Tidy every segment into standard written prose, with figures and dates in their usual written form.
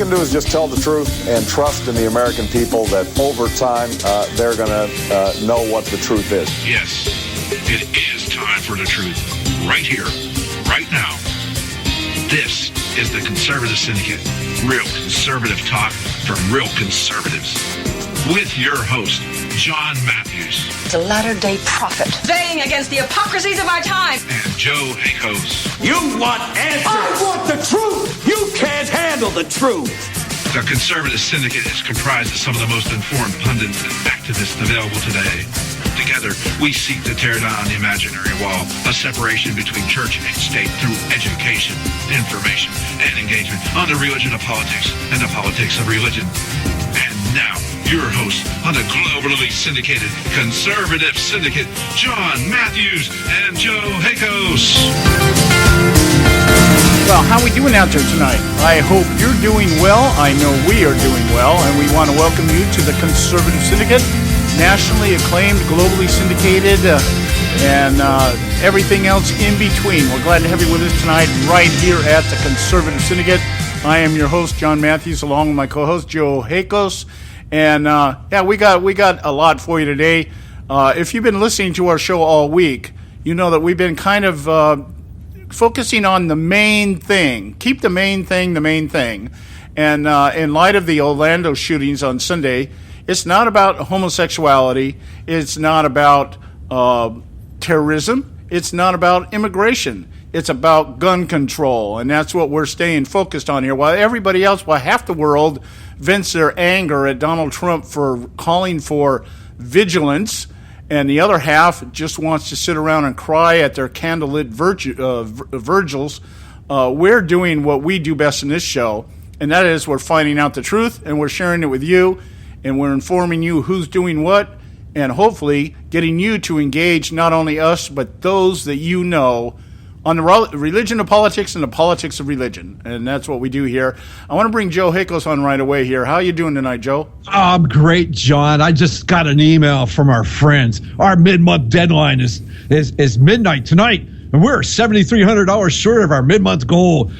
can do is just tell the truth and trust in the American people that over time they're going to know what the truth is. Yes, it is time for the truth. Right here, right now. This is the Conservative Syndicate. Real conservative talk from real conservatives. With your host, John Matthews. The latter-day prophet. Baying against the hypocrisies of our time. And Joe Hakos. You want answers. I want the truth. You can't handle the truth. The Conservative Syndicate is comprised of some of the most informed pundits and activists available today. Together, we seek to tear down the imaginary wall, a separation between church and state through education, information, and engagement on the religion of politics and the politics of religion. And now, your host on the globally syndicated Conservative Syndicate, John Matthews and Joe Hakos. Well, how are we doing out there tonight? I hope you're doing well. I know we are doing well, and we want to welcome you to the Conservative Syndicate, nationally acclaimed, globally syndicated, and everything else in between. We're glad to have you with us tonight right here at the Conservative Syndicate. I am your host, John Matthews, along with my co-host, Joe Hakos. And, we got a lot for you today. If you've been listening to our show all week, you know that we've been kind of focusing on the main thing. Keep the main thing the main thing. And in light of the Orlando shootings on Sunday, it's not about homosexuality. It's not about terrorism. It's not about immigration. It's about gun control, and that's what we're staying focused on here. While everybody else, while half the world vents their anger at Donald Trump for calling for vigilance, and the other half just wants to sit around and cry at their candlelit Virgils, we're doing what we do best in this show, and that is we're finding out the truth, and we're sharing it with you, and we're informing you who's doing what, and hopefully getting you to engage not only us, but those that you know on the religion of politics and the politics of religion. And that's what we do here. I want to bring Joe Hakos on right away here. How are you doing tonight, Joe? I'm great, John. I just got an email from our friends. Our mid-month deadline is midnight tonight, and we're $7,300 short of our mid-month goal.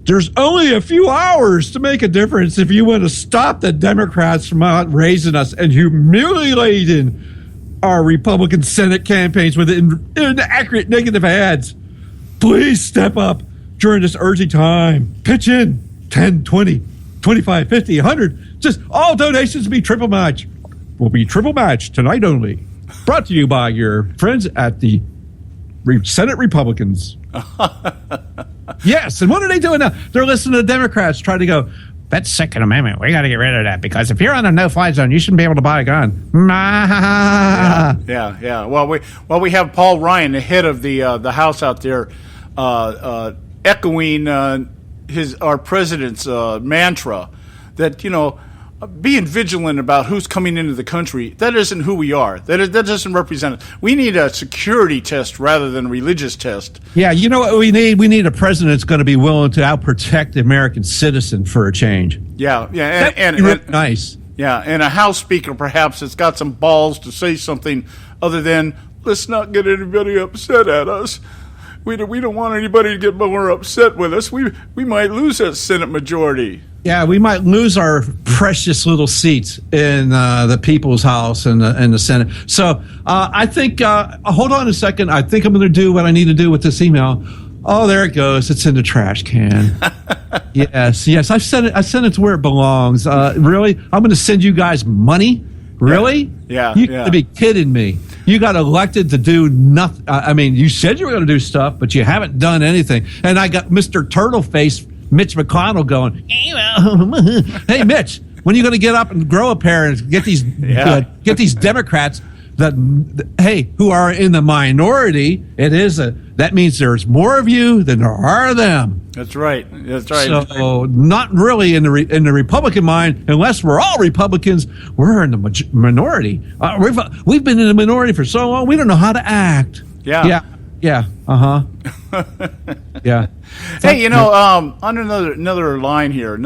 There's only a few hours to make a difference if you want to stop the Democrats from outraising us and humiliating our Republican Senate campaigns with inaccurate negative ads. Please step up during this urgent time. Pitch in 10, 20, 25, 50, 100. Just all donations will be triple match. Will be triple match tonight only. Brought to you by your friends at the Senate Republicans. Yes, and what are they doing now? They're listening to the Democrats try to go, that's Second Amendment. We got to get rid of that because if you're on a no-fly zone, you shouldn't be able to buy a gun. Yeah. Well, we have Paul Ryan, the head of the House out there, echoing our president's mantra that being vigilant about who's coming into the country. That isn't who we are. That doesn't represent us. We need a security test rather than a religious test. Yeah, you know what we need? We need a president that's going to be willing to outprotect the American citizen for a change. Yeah, and really nice. Yeah, and a House Speaker perhaps that's got some balls to say something other than let's not get anybody upset at us. We don't want anybody to get more upset with us. We might lose that Senate majority. Yeah, we might lose our precious little seats in the People's House and the Senate. So I think, hold on a second. I think I'm going to do what I need to do with this email. Oh, there it goes. It's in the trash can. Yes. I sent it to where it belongs. Really? I'm going to send you guys money? Really? Yeah. You got to be kidding me. You got elected to do nothing. I mean, you said you were going to do stuff, but you haven't done anything. And I got Mr. Turtleface, Mitch McConnell, going, hey, Mitch, when are you going to get up and grow a pair and get these Democrats who are in the minority? That means there's more of you than there are of them. That's right. So not really in the Republican mind, unless we're all Republicans, we're in the minority. We've been in the minority for so long, we don't know how to act. Yeah. Yeah. Hey, on another line here,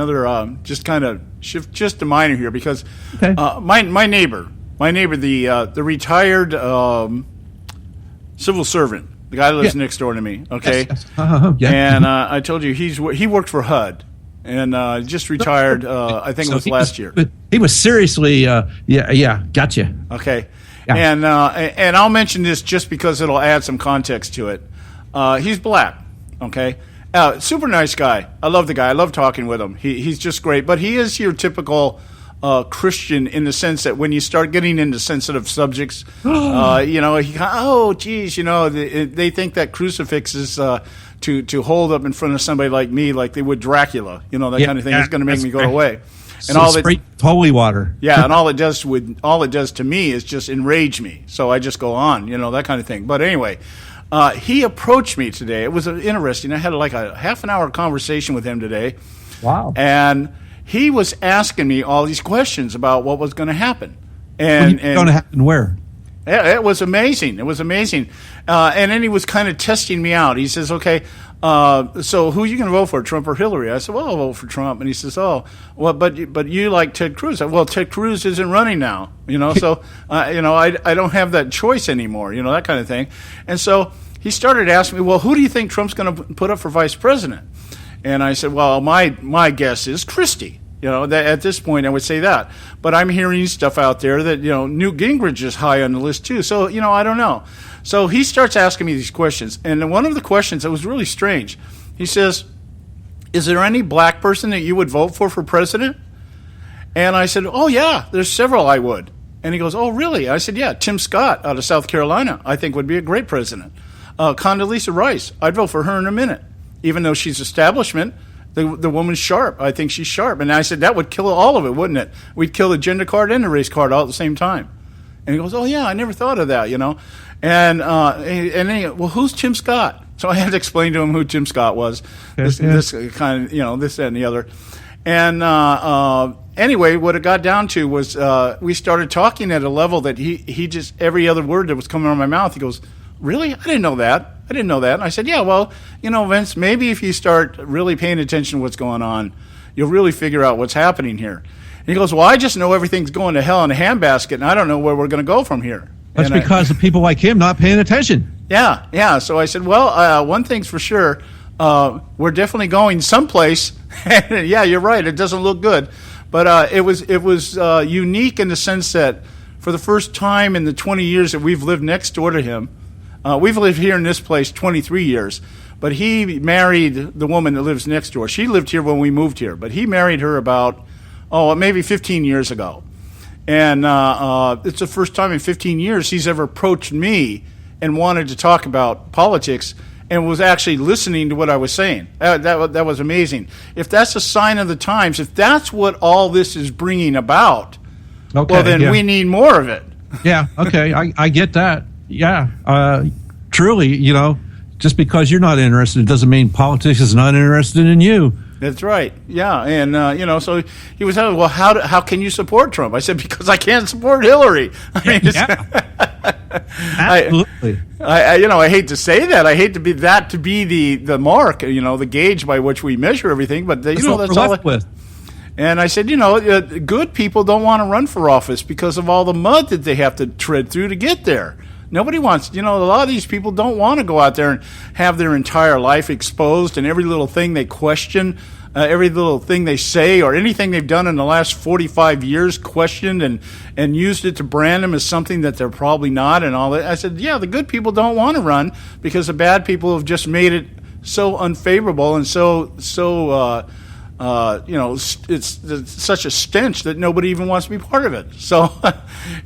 just kind of shift just a minor here because my neighbor, the retired civil servant, the guy that lives next door to me. Okay, yes. Yeah. And I told you he worked for HUD. and just retired. I think it was last year. He was seriously, gotcha. Okay, Yeah. And I'll mention this just because it'll add some context to it. He's black. Okay, super nice guy. I love the guy. I love talking with him. He's just great. But he is your typical Christian in the sense that when you start getting into sensitive subjects, geez, they think that crucifix is to hold up in front of somebody like me, like they would Dracula, that kind of thing. It's going to make me go away. And all that holy water. Yeah, and all it does to me is just enrage me. So I just go on, that kind of thing. But anyway, he approached me today. It was interesting. I had like a half an hour conversation with him today. Wow. And he was asking me all these questions about what was going to happen. And going to happen where? It was amazing. It was amazing. And then he was kind of testing me out. He says, okay, so who are you going to vote for, Trump or Hillary? I said, well, I'll vote for Trump. And he says, oh, well, but you like Ted Cruz. I said, well, Ted Cruz isn't running now, so, I don't have that choice anymore, that kind of thing. And so he started asking me, well, who do you think Trump's going to put up for vice president? And I said, well, my guess is Christie. At this point, I would say that. But I'm hearing stuff out there that, Newt Gingrich is high on the list, too. So, I don't know. So he starts asking me these questions. And one of the questions that was really strange, he says, is there any black person that you would vote for president? And I said, oh, yeah, there's several I would. And he goes, oh, really? I said, yeah, Tim Scott out of South Carolina, I think would be a great president. Condoleezza Rice, I'd vote for her in a minute. Even though she's establishment, the woman's sharp. I think she's sharp. And I said, that would kill all of it, wouldn't it? We'd kill the gender card and the race card all at the same time. And he goes, oh, yeah, I never thought of that, And then he goes, well, who's Tim Scott? So I had to explain to him who Tim Scott was. This kind of, this, that, and the other. And anyway, what it got down to was we started talking at a level that he just, every other word that was coming out of my mouth, he goes, really? I didn't know that. And I said, yeah, well, Vince, maybe if you start really paying attention to what's going on, you'll really figure out what's happening here. And he goes, well, I just know everything's going to hell in a handbasket, and I don't know where we're going to go from here. That's because of people like him not paying attention. Yeah. So I said, well, one thing's for sure, we're definitely going someplace. And yeah, you're right. It doesn't look good. But it was unique in the sense that for the first time in the 20 years that we've lived next door to him, we've lived here in this place 23 years, but he married the woman that lives next door. She lived here when we moved here, but he married her about, maybe 15 years ago. And it's the first time in 15 years he's ever approached me and wanted to talk about politics and was actually listening to what I was saying. That was amazing. If that's a sign of the times, if that's what all this is bringing about, then we need more of it. Yeah, okay, I get that. Yeah, truly, just because you're not interested, it doesn't mean politics is not interested in you. That's right. Yeah, and so he was telling me, well, how can you support Trump? I said, because I can't support Hillary. Absolutely. I hate to say that. I hate to be the mark, the gauge by which we measure everything. But that's all we're left with. And I said, good people don't want to run for office because of all the mud that they have to tread through to get there. Nobody wants, a lot of these people don't want to go out there and have their entire life exposed and every little thing they question, every little thing they say or anything they've done in the last 45 years questioned and used it to brand them as something that they're probably not and all that. I said, yeah, the good people don't want to run because the bad people have just made it so unfavorable and it's such a stench that nobody even wants to be part of it. So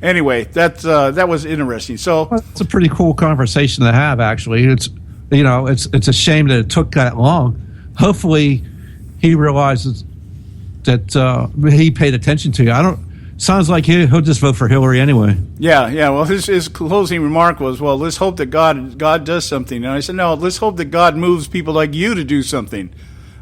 anyway, that was interesting. So it's a pretty cool conversation to have, actually. It's a shame that it took that long. Hopefully he realizes that he paid attention to you. Sounds like he'll just vote for Hillary anyway. Yeah. Well, his closing remark was, well, let's hope that God does something. And I said, no, let's hope that God moves people like you to do something.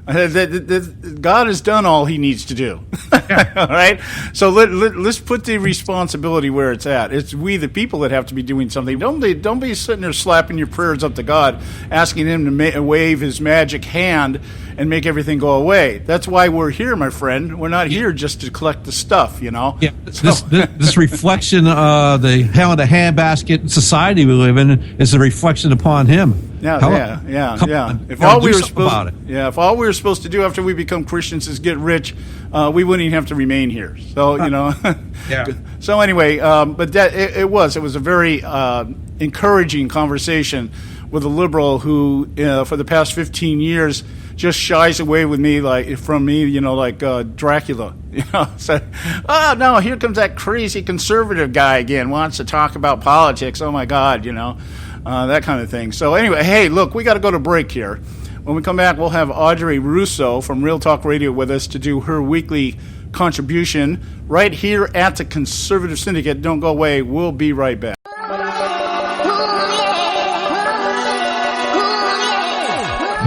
God has done all he needs to do. Yeah. All right? So let's put the responsibility where it's at. It's we, the people, that have to be doing something. Don't be sitting there slapping your prayers up to God, asking him to wave his magic hand and make everything go away. That's why we're here, my friend. We're not here just to collect the stuff, Yeah. This reflection of the hell in the handbasket society we live in is a reflection upon him. Yeah. If all we were supposed to do after we become Christians is get rich, we wouldn't even have to remain here. So Yeah. So anyway, but that it was a very encouraging conversation with a liberal who, for the past 15 years, just shies away with me from me, like Dracula. So, oh no, here comes that crazy conservative guy again, wants to talk about politics. Oh my God, that kind of thing. So anyway, hey, look, we got to go to break here. When we come back, we'll have Audrey Russo from Real Talk Radio with us to do her weekly contribution right here at the Conservative Syndicate. Don't go away. We'll be right back.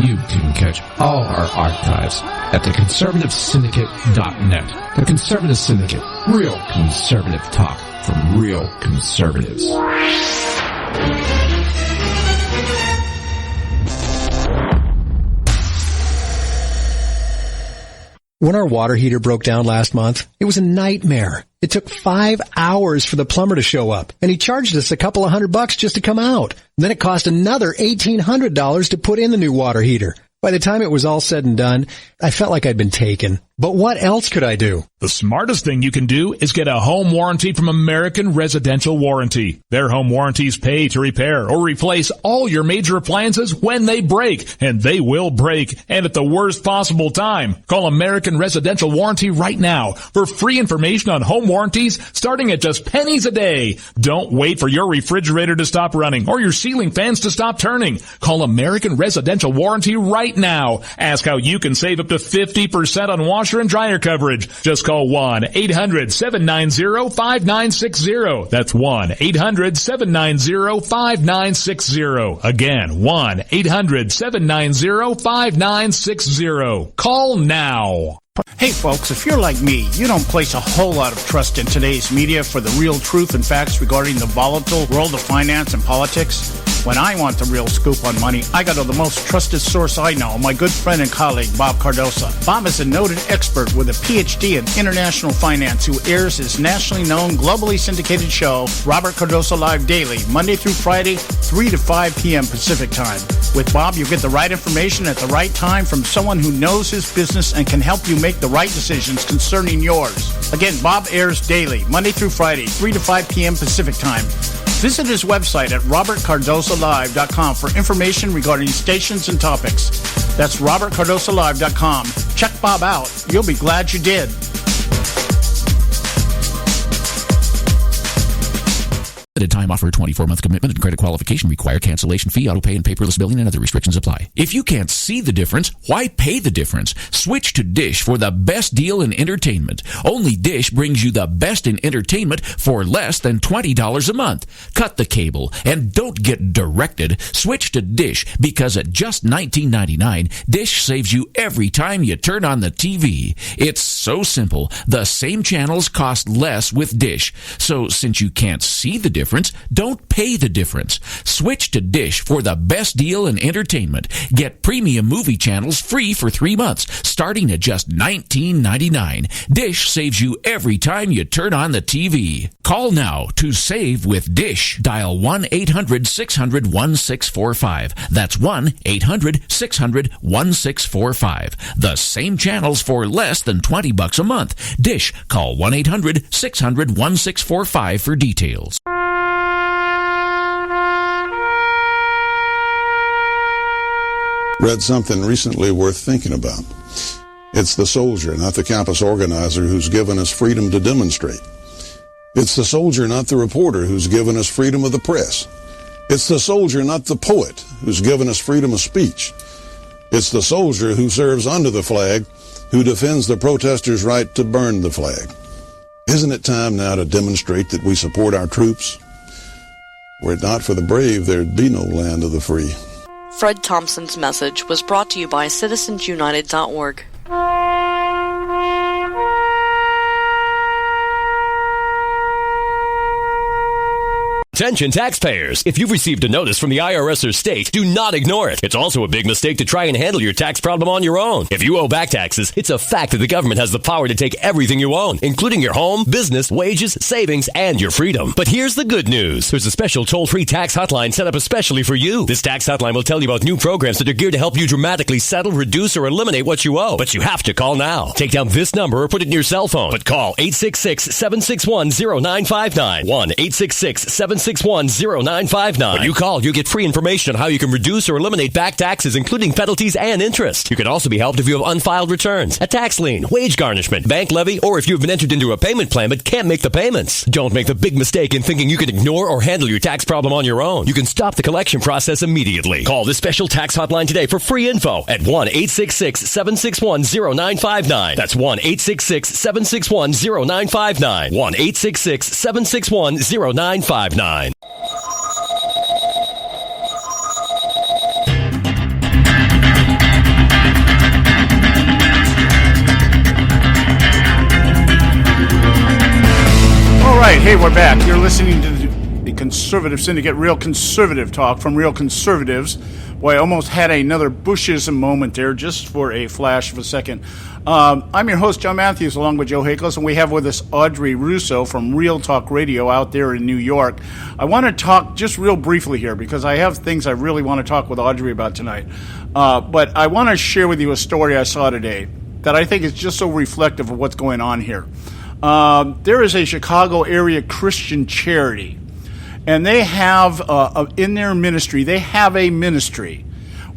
You can catch all our archives at theconservativesyndicate.net. The Conservative Syndicate. Real conservative talk from real conservatives. When our water heater broke down last month, it was a nightmare. It took 5 hours for the plumber to show up, and he charged us a couple of $100 just to come out. And then it cost another $1,800 to put in the new water heater. By the time it was all said and done, I felt like I'd been taken. But what else could I do? The smartest thing you can do is get a home warranty from American Residential Warranty. Their home warranties pay to repair or replace all your major appliances when they break, and they will break, and at the worst possible time. Call American Residential Warranty right now for free information on home warranties starting at just pennies a day. Don't wait for your refrigerator to stop running or your ceiling fans to stop turning. Call American Residential Warranty right now. Ask how you can save up to 50% on washer and dryer coverage. Just call 1-800-790-5960. That's 1-800-790-5960. Again, 1-800-790-5960. Call now. Hey folks, if you're like me, you don't place a whole lot of trust in today's media for the real truth and facts regarding the volatile world of finance and politics. When I want the real scoop on money, I go to the most trusted source I know, my good friend and colleague, Bob Cardosa. Bob is a noted expert with a PhD in international finance who airs his nationally known, globally syndicated show, Robert Cardosa Live Daily, Monday through Friday, 3 to 5 p.m. Pacific Time. With Bob, you get the right information at the right time from someone who knows his business and can help you make the right decisions concerning yours. Again, Bob airs daily, Monday through Friday, 3 to 5 p.m. Pacific Time. Visit his website at robertcardosalive.com for information regarding stations and topics. That's robertcardosalive.com. Check Bob out. You'll be glad you did. Limited time offer, 24-month commitment and credit qualification require cancellation fee, auto pay, and paperless billing and other restrictions apply. If you can't see the difference, why pay the difference? Switch to Dish for the best deal in entertainment. Only Dish brings you the best in entertainment for less than $20 a month. Cut the cable and don't get directed. Switch to Dish because at just $19.99, Dish saves you every time you turn on the TV. It's so simple. The same channels cost less with Dish. So since you can't see the difference, don't pay the difference. Switch to Dish for the best deal in entertainment. Get premium movie channels free for 3 months, starting at just $19.99. Dish saves you every time you turn on the TV. Call now to save with Dish. Dial 1-800-600-1645. That's 1-800-600-1645. The same channels for less than $20 a month. Dish. Call 1-800-600-1645 for details. Read something recently worth thinking about. It's the soldier, not the campus organizer, who's given us freedom to demonstrate. It's the soldier, not the reporter, who's given us freedom of the press. It's the soldier, not the poet, who's given us freedom of speech. It's the soldier who serves under the flag, who defends the protesters' right to burn the flag. Isn't it time now to demonstrate that we support our troops? Were it not for the brave, there'd be no land of the free. Fred Thompson's message was brought to you by citizensunited.org. Attention taxpayers. If you've received a notice from the IRS or state, do not ignore it. It's also a big mistake to try and handle your tax problem on your own. If you owe back taxes, it's a fact that the government has the power to take everything you own, including your home, business, wages, savings, and your freedom. But here's the good news. There's a special toll-free tax hotline set up especially for you. This tax hotline will tell you about new programs that are geared to help you dramatically settle, reduce, or eliminate what you owe. But you have to call now. Take down this number or put it in your cell phone. But call 866-761-0959. 1-866-761-0959. When you call, you get free information on how you can reduce or eliminate back taxes, including penalties and interest. You can also be helped if you have unfiled returns, a tax lien, wage garnishment, bank levy, or if you have been entered into a payment plan but can't make the payments. Don't make the big mistake in thinking you can ignore or handle your tax problem on your own. You can stop the collection process immediately. Call this special tax hotline today for free info at 1-866-761-0959. That's 1-866-761-0959. 1-866-761-0959. All right, hey, we're back. You're listening to the Conservative Syndicate, Real Conservative Talk from Real Conservatives. Boy, I almost had another Bushism moment there just for a flash of a second. I'm your host, John Matthews, along with Joe Hakos, and we have with us Audrey Russo from Real Talk Radio out there in New York. I want to talk just real briefly here because I have things I really want to talk with Audrey about tonight. But I want to share with you a story I saw today that I think is just so reflective of what's going on here. There is a Chicago area Christian charity, and they have in their ministry, they have a ministry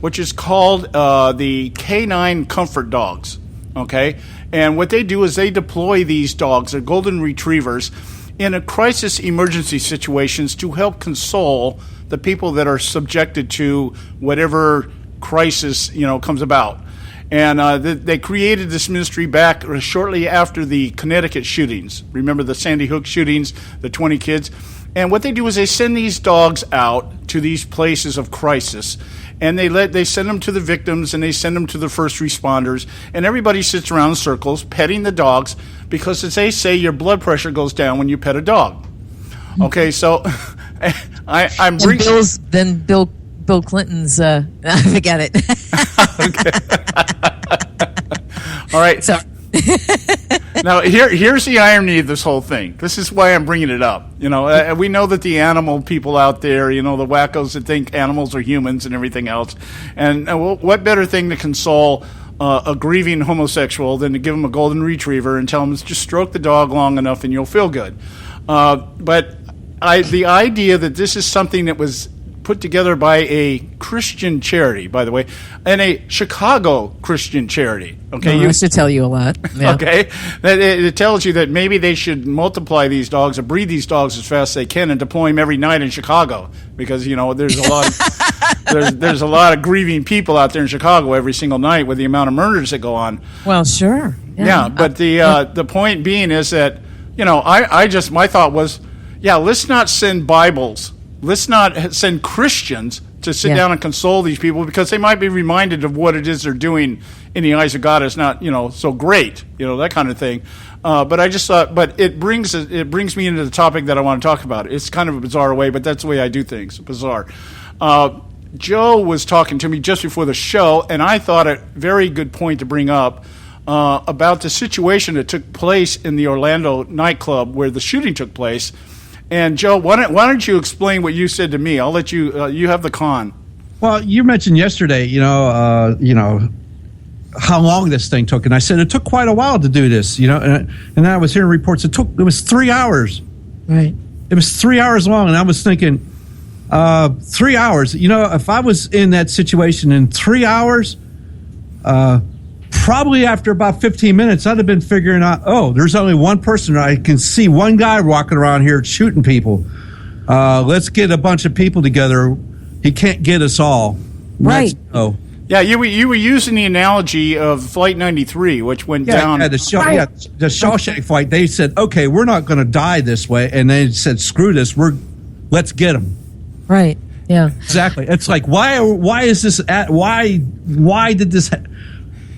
which is called the K9 Comfort Dogs. Okay, and what they do is they deploy these dogs, they're golden retrievers, in a crisis emergency situations to help console the people that are subjected to whatever crisis comes about. And they created this ministry back shortly after the Connecticut shootings. Remember the Sandy Hook shootings, the 20 kids? And what they do is they send these dogs out to these places of crisis, and they send them to the victims, and they send them to the first responders, and everybody sits around in circles petting the dogs because, as they say, your blood pressure goes down when you pet a dog. Okay, so I'm bringing Bill Clinton's. Forget it. All right. Sorry. Now, here's the irony of this whole thing. This is why I'm bringing it up. We know that the animal people out there, the wackos that think animals are humans and everything else. And what better thing to console a grieving homosexual than to give him a golden retriever and tell him just stroke the dog long enough and you'll feel good. But the idea that this is something that was put together by a Christian charity, by the way, and a Chicago Christian charity. Okay, that should tell you a lot. Yeah. Okay, it tells you that maybe they should multiply these dogs or breed these dogs as fast as they can and deploy them every night in Chicago because there's a lot of, there's a lot of grieving people out there in Chicago every single night with the amount of murders that go on. Well, sure. Yeah, but the point being is that my thought was, let's not send Bibles. Let's not send Christians to sit down and console these people because they might be reminded of what it is they're doing in the eyes of God is not, so great, that kind of thing. But I just thought, but it brings me into the topic that I want to talk about. It's kind of a bizarre way, but that's the way I do things, bizarre. Joe was talking to me just before the show, and I thought a very good point to bring up about the situation that took place in the Orlando nightclub where the shooting took place. And Joe, why don't you explain what you said to me? I'll let you. You have the con. Well, you mentioned yesterday, how long this thing took, and I said it took quite a while to do this, and then I was hearing reports it was 3 hours. Right. It was 3 hours long, and I was thinking, 3 hours. If I was in that situation in 3 hours, probably after about 15 minutes, I'd have been figuring out, there's only one person. I can see one guy walking around here shooting people. Let's get a bunch of people together. He can't get us all. Right. Yeah, you were using the analogy of Flight 93, which went down. Yeah, the Shawshank flight. They said, okay, we're not going to die this way. And they said, screw this. Let's get them. Right. Yeah. Exactly. It's like, why is this why did this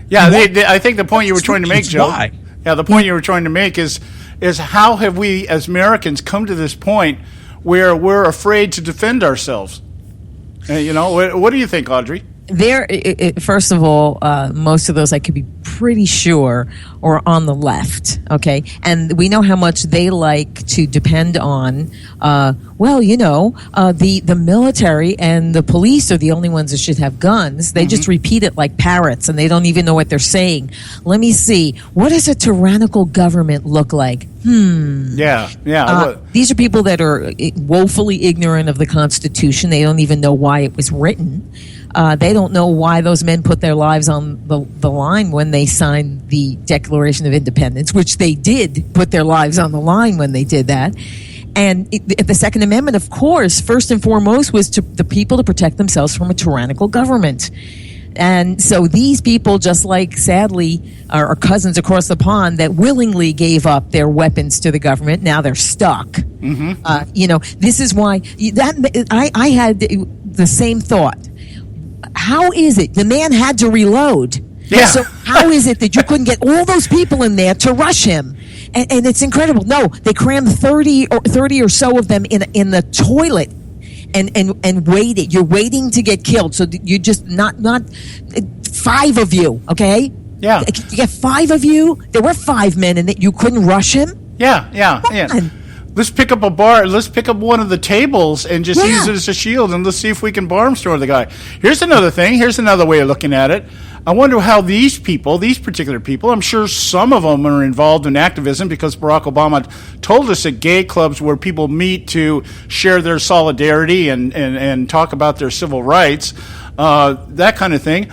Yeah, I think the point you were trying to make, Joe. Why? Yeah, the point you were trying to make is how have we as Americans come to this point where we're afraid to defend ourselves. What do you think, Audrey? First of all, most of those I could be pretty sure are on the left, okay? And we know how much they like to depend on, the military and the police are the only ones that should have guns. They just repeat it like parrots, and they don't even know what they're saying. Let me see. What does a tyrannical government look like? Yeah. These are people that are woefully ignorant of the Constitution. They don't even know why it was written. They don't know why those men put their lives on the line when they signed the Declaration of Independence, which they did put their lives on the line when they did that. And the Second Amendment, of course, first and foremost, was to the people to protect themselves from a tyrannical government. And so these people, just like, sadly, our cousins across the pond that willingly gave up their weapons to the government, now they're stuck. This is why I had the same thought. How is it? The man had to reload. Yeah. So how is it that you couldn't get all those people in there to rush him? And it's incredible. No, they crammed 30 or so of them in the toilet and waited. You're waiting to get killed. So you just not 5 of you, okay? Yeah. You get 5 of you? There were 5 men in it. You couldn't rush him? Yeah. Let's pick up let's pick up one of the tables and just use it as a shield, and let's see if we can barm store the guy. Here's another thing. Here's another way of looking at it. I wonder how these particular people, I'm sure some of them are involved in activism, because Barack Obama told us at gay clubs where people meet to share their solidarity and talk about their civil rights, that kind of thing.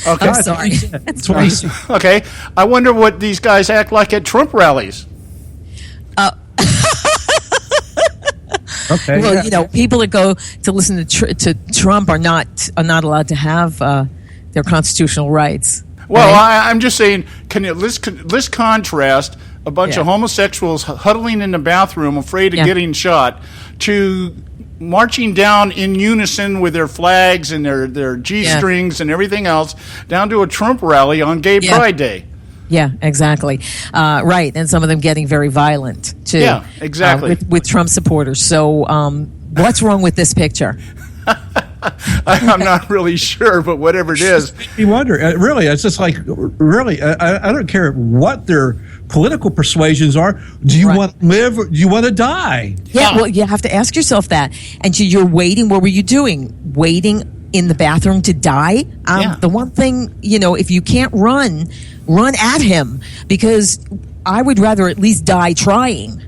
Okay. I'm sorry. That's crazy. Okay. I wonder what these guys act like at Trump rallies. Okay. Well, people that go to listen to Trump are not allowed to have their constitutional rights. Well, right? I'm just saying, let's contrast a bunch of homosexuals huddling in the bathroom, afraid of getting shot, to marching down in unison with their flags and their G-strings and everything else down to a Trump rally on Gay Pride Day. Yeah, exactly. Right, and some of them getting very violent, too. Yeah, exactly. With Trump supporters. So what's wrong with this picture? I'm not really sure, but whatever it is. You wonder. Really, it's just like, really, I don't care what their political persuasions are. Do you want to live or do you want to die? Yeah, well, you have to ask yourself that. And so you're waiting. What were you doing? Waiting in the bathroom to die? The one thing, if you can't run at him, because I would rather at least die trying.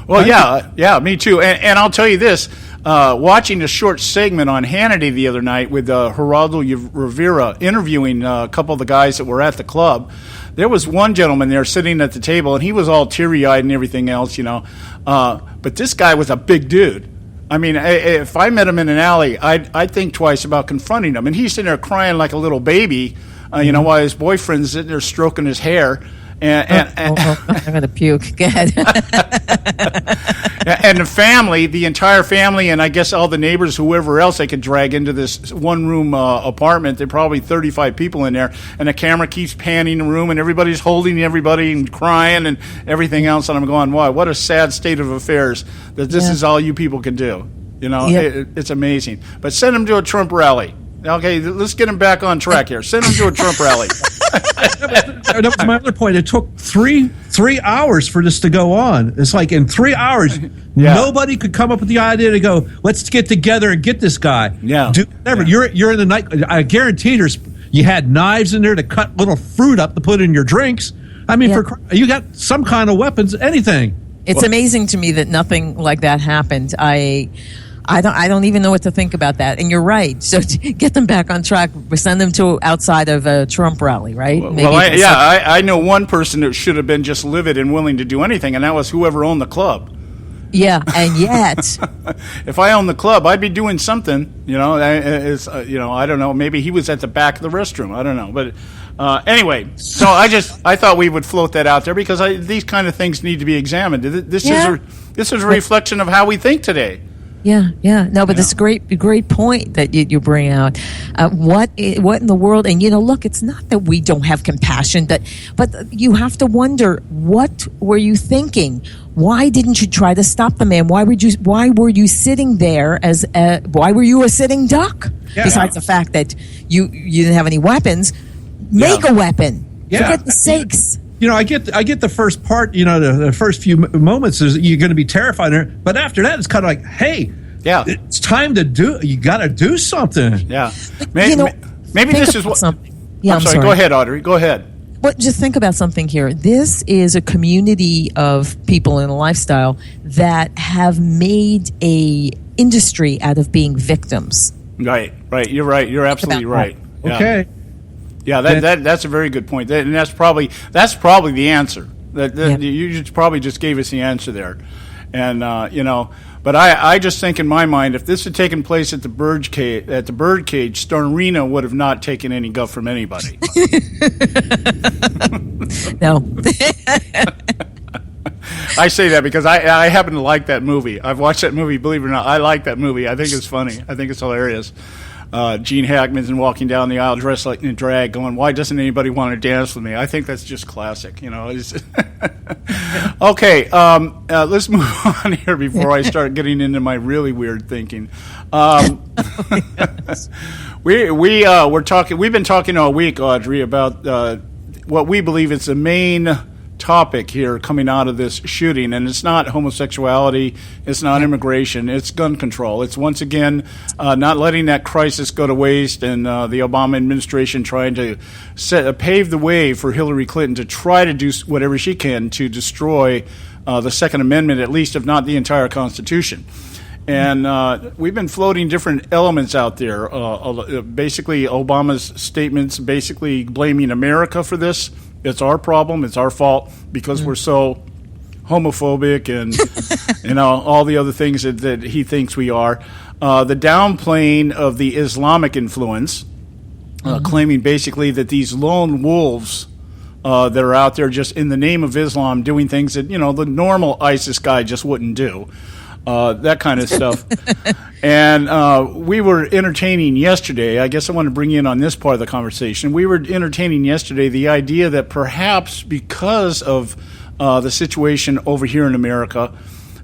Well, yeah, me too. And I'll tell you this, watching a short segment on Hannity the other night with Geraldo Rivera interviewing a couple of the guys that were at the club, there was one gentleman there sitting at the table, and he was all teary-eyed and everything else, but this guy was a big dude. I mean, if I met him in an alley, I'd think twice about confronting him. And he's sitting there crying like a little baby, while his boyfriend's sitting there stroking his hair. And I'm going to puke. Go ahead. And the entire family, and I guess all the neighbors, whoever else they could drag into this one-room apartment. There are probably 35 people in there, and the camera keeps panning the room, and everybody's holding everybody and crying and everything else. And I'm going, wow, what a sad state of affairs that this is all you people can do. It's amazing. But send them to a Trump rally. Okay, let's get him back on track here. Send him to a Trump rally. That was my other point. It took three hours for this to go on. It's like in 3 hours, nobody could come up with the idea to go, let's get together and get this guy. Yeah. Do whatever. Yeah. You're in the night. I guarantee you had knives in there to cut little fruit up to put in your drinks. I mean, you got some kind of weapons, anything. It's amazing to me that nothing like that happened. I don't even know what to think about that. And you're right. So get them back on track. Send them to outside of a Trump rally, right? I know one person that should have been just livid and willing to do anything, and that was whoever owned the club. Yeah, and yet, if I owned the club, I'd be doing something. I don't know. Maybe he was at the back of the restroom. I don't know, but anyway. So I thought we would float that out there because these kind of things need to be examined. This is a reflection of how we think today. Yeah. No, but it's a great point that you bring out. What in the world? And look, it's not that we don't have compassion, but you have to wonder, what were you thinking? Why didn't you try to stop the man? Why were you sitting there why were you a sitting duck? Yeah. Besides the fact that you didn't have any weapons, make a weapon. For goodness sakes. I get the first part. The first few moments is you're going to be terrified, but after that, it's kind of like, hey, it's time to do. You got to do something. Yeah, maybe this is what. Something. Yeah, I'm sorry. Go ahead, Audrey. Go ahead. But just think about something here. This is a community of people in a lifestyle that have made a industry out of being victims. Right. You're right. You're absolutely right. Yeah. Okay. Yeah, that's a very good point, and that's probably the answer. You probably just gave us the answer there, and But I just think in my mind, if this had taken place at the birdcage, Stornorino would have not taken any guff from anybody. No. I say that because I happen to like that movie. I've watched that movie, believe it or not. I like that movie. I think it's funny. I think it's hilarious. Gene Hackman's walking down the aisle dressed like in a drag going, why doesn't anybody want to dance with me? I think that's just classic, Okay, let's move on here before I start getting into my really weird thinking. We've been talking all week, Audrey, about what we believe is the main topic here coming out of this shooting, and it's not homosexuality, it's not immigration, it's gun control. It's once again not letting that crisis go to waste, and the Obama administration trying to pave the way for Hillary Clinton to try to do whatever she can to destroy the Second Amendment, at least if not the entire Constitution. And we've been floating different elements out there. Basically, Obama's statements basically blaming America for this. It's our problem. It's our fault because we're so homophobic and all the other things that he thinks we are. The downplaying of the Islamic influence, claiming basically that these lone wolves that are out there just in the name of Islam doing things that the normal ISIS guy just wouldn't do. That kind of stuff. And we were entertaining yesterday, I guess I want to bring you in on this part of the conversation. We were entertaining yesterday the idea that perhaps because of the situation over here in America,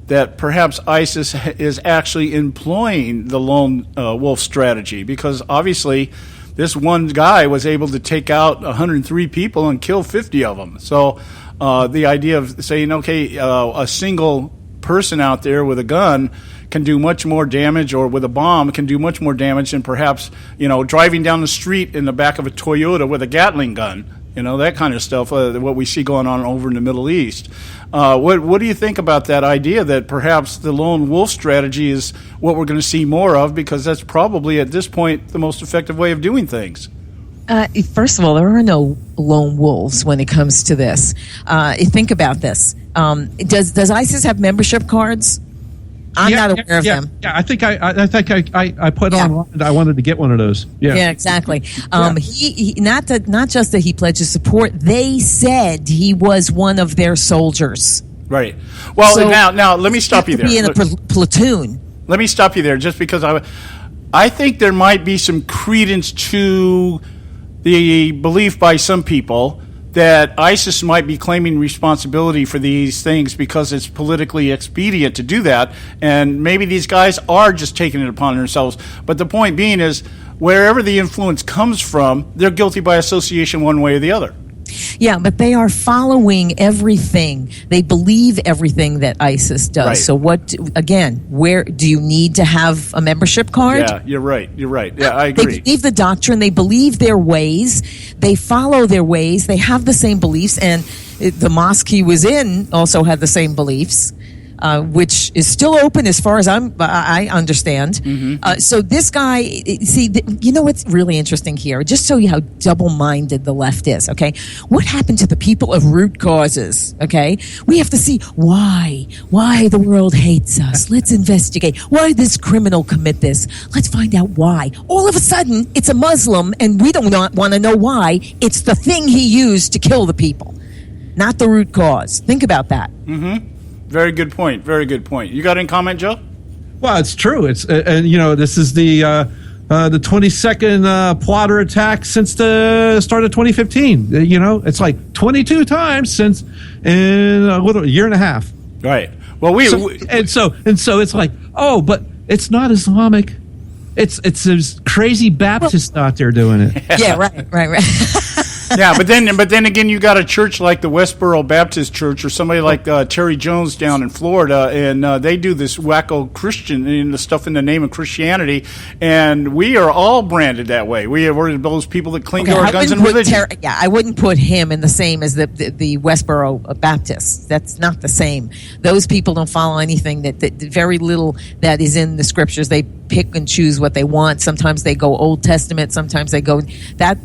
that perhaps ISIS is actually employing the lone wolf strategy, because obviously this one guy was able to take out 103 people and kill 50 of them. So the idea of saying, okay, a single person out there with a gun can do much more damage, or with a bomb can do much more damage than perhaps driving down the street in the back of a Toyota with a Gatling gun, that kind of stuff, what we see going on over in the Middle East. What do you think about that idea that perhaps the lone wolf strategy is what we're going to see more of, because that's probably at this point the most effective way of doing things? First of all, there are no lone wolves when it comes to this. Think about this. Does ISIS have membership cards? I'm not aware of them. Yeah, I think I put on. I wanted to get one of those. Yeah, exactly. He not just that he pledged his support. They said he was one of their soldiers. Right. Well, so now let me stop you there. Be in a platoon. Let me stop you there, just because I think there might be some credence to the belief by some people that ISIS might be claiming responsibility for these things because it's politically expedient to do that, and maybe these guys are just taking it upon themselves. But the point being is, wherever the influence comes from, they're guilty by association one way or the other. Yeah, but they are following everything. They believe everything that ISIS does. Right. So where do you need to have a membership card? Yeah, you're right. Yeah, I agree. They believe the doctrine. They believe their ways. They follow their ways. They have the same beliefs. And the mosque he was in also had the same beliefs. Which is still open as far as I understand. Mm-hmm. So this guy, what's really interesting here, just show you how double-minded the left is, okay? What happened to the people of root causes, okay? We have to see why the world hates us. Let's investigate. Why did this criminal commit this? Let's find out why. All of a sudden, it's a Muslim, and we do not want to know why. It's the thing he used to kill the people, not the root cause. Think about that. Mm-hmm. Very good point. You got any comment, Joe? Well, it's true. It's and this is the 22nd plotter attack since the start of 2015. It's like 22 times since in a year and a half. Right. Well, so it's like, oh, but it's not Islamic. It's those crazy Baptists out there doing it. Yeah, right. Yeah, but then again, you got a church like the Westboro Baptist Church or somebody like Terry Jones down in Florida, and they do this wacko Christian stuff in the name of Christianity, and we are all branded that way. We're those people that cling to our guns and religion. I wouldn't put him in the same as the Westboro Baptists. That's not the same. Those people don't follow anything that very little that is in the scriptures. They pick and choose what they want. Sometimes they go Old Testament. Sometimes they go that.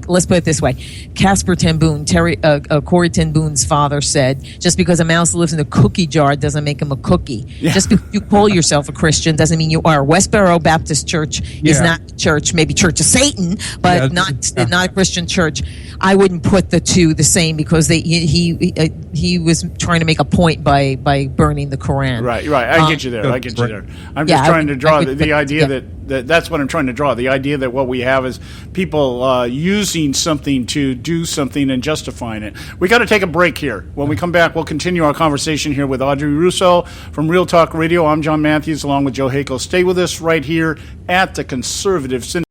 Let's put it this way. Casper ten Boom, Corrie ten Boom's father said, just because a mouse lives in a cookie jar doesn't make him a cookie. Yeah. Just because you call yourself a Christian doesn't mean you are. Westboro Baptist Church is not a church, maybe Church of Satan, but not a Christian church. I wouldn't put the two the same because he was trying to make a point by burning the Quran. Right. I get you there. I'm just trying to draw the idea that's what I'm trying to draw. The idea that what we have is people using something to do something and justifying it. We got to take a break here. When we come back, we'll continue our conversation here with Audrey Russo from Real Talk Radio. I'm John Matthews along with Joe Hakel. Stay with us right here at the Conservative Syndicate.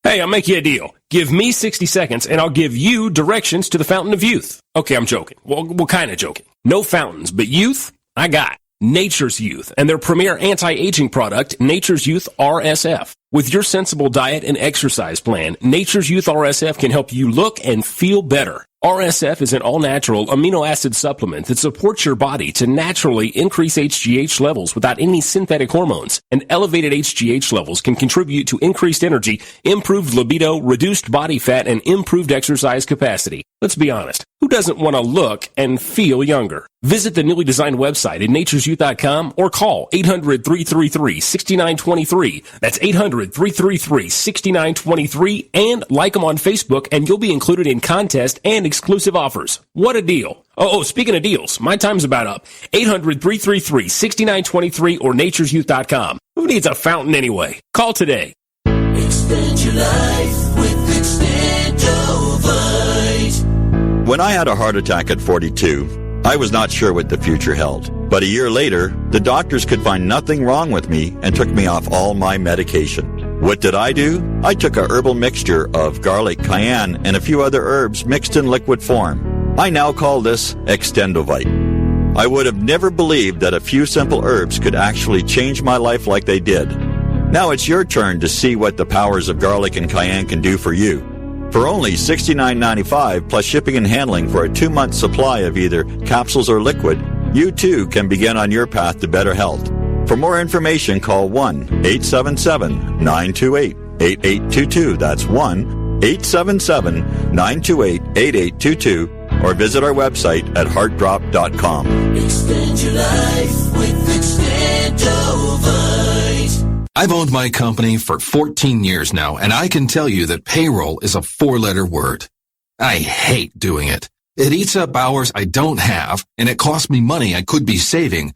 Hey, I'll make you a deal. Give me 60 seconds and I'll give you directions to the Fountain of Youth. Okay, I'm joking. Well, kind of joking. No fountains, but youth, I got. Nature's Youth and their premier anti-aging product, Nature's Youth RSF. With your sensible diet and exercise plan, Nature's Youth RSF can help you look and feel better. RSF is an all-natural amino acid supplement that supports your body to naturally increase HGH levels without any synthetic hormones. And elevated HGH levels can contribute to increased energy, improved libido, reduced body fat, and improved exercise capacity. Let's be honest. Who doesn't want to look and feel younger? Visit the newly designed website at naturesyouth.com or call 800-333-6923. That's 800-333-6923 and like them on Facebook and you'll be included in contests and exclusive offers. What a deal. Oh, speaking of deals, my time's about up. 800-333-6923 or naturesyouth.com. Who needs a fountain anyway? Call today. Extend your life with Extendovite. When I had a heart attack at 42, I was not sure what the future held. But a year later, the doctors could find nothing wrong with me and took me off all my medication. What did I do? I took a herbal mixture of garlic, cayenne, and a few other herbs mixed in liquid form. I now call this Extendovite. I would have never believed that a few simple herbs could actually change my life like they did. Now it's your turn to see what the powers of garlic and cayenne can do for you. For only $69.95 plus shipping and handling for a 2-month supply of either capsules or liquid, you too can begin on your path to better health. For more information, call 1-877-928-8822. That's 1-877-928-8822. Or visit our website at heartdrop.com. Extend your life with Extendovite. I've owned my company for 14 years now, and I can tell you that payroll is a 4-letter word. I hate doing it. It eats up hours I don't have, and it costs me money I could be saving.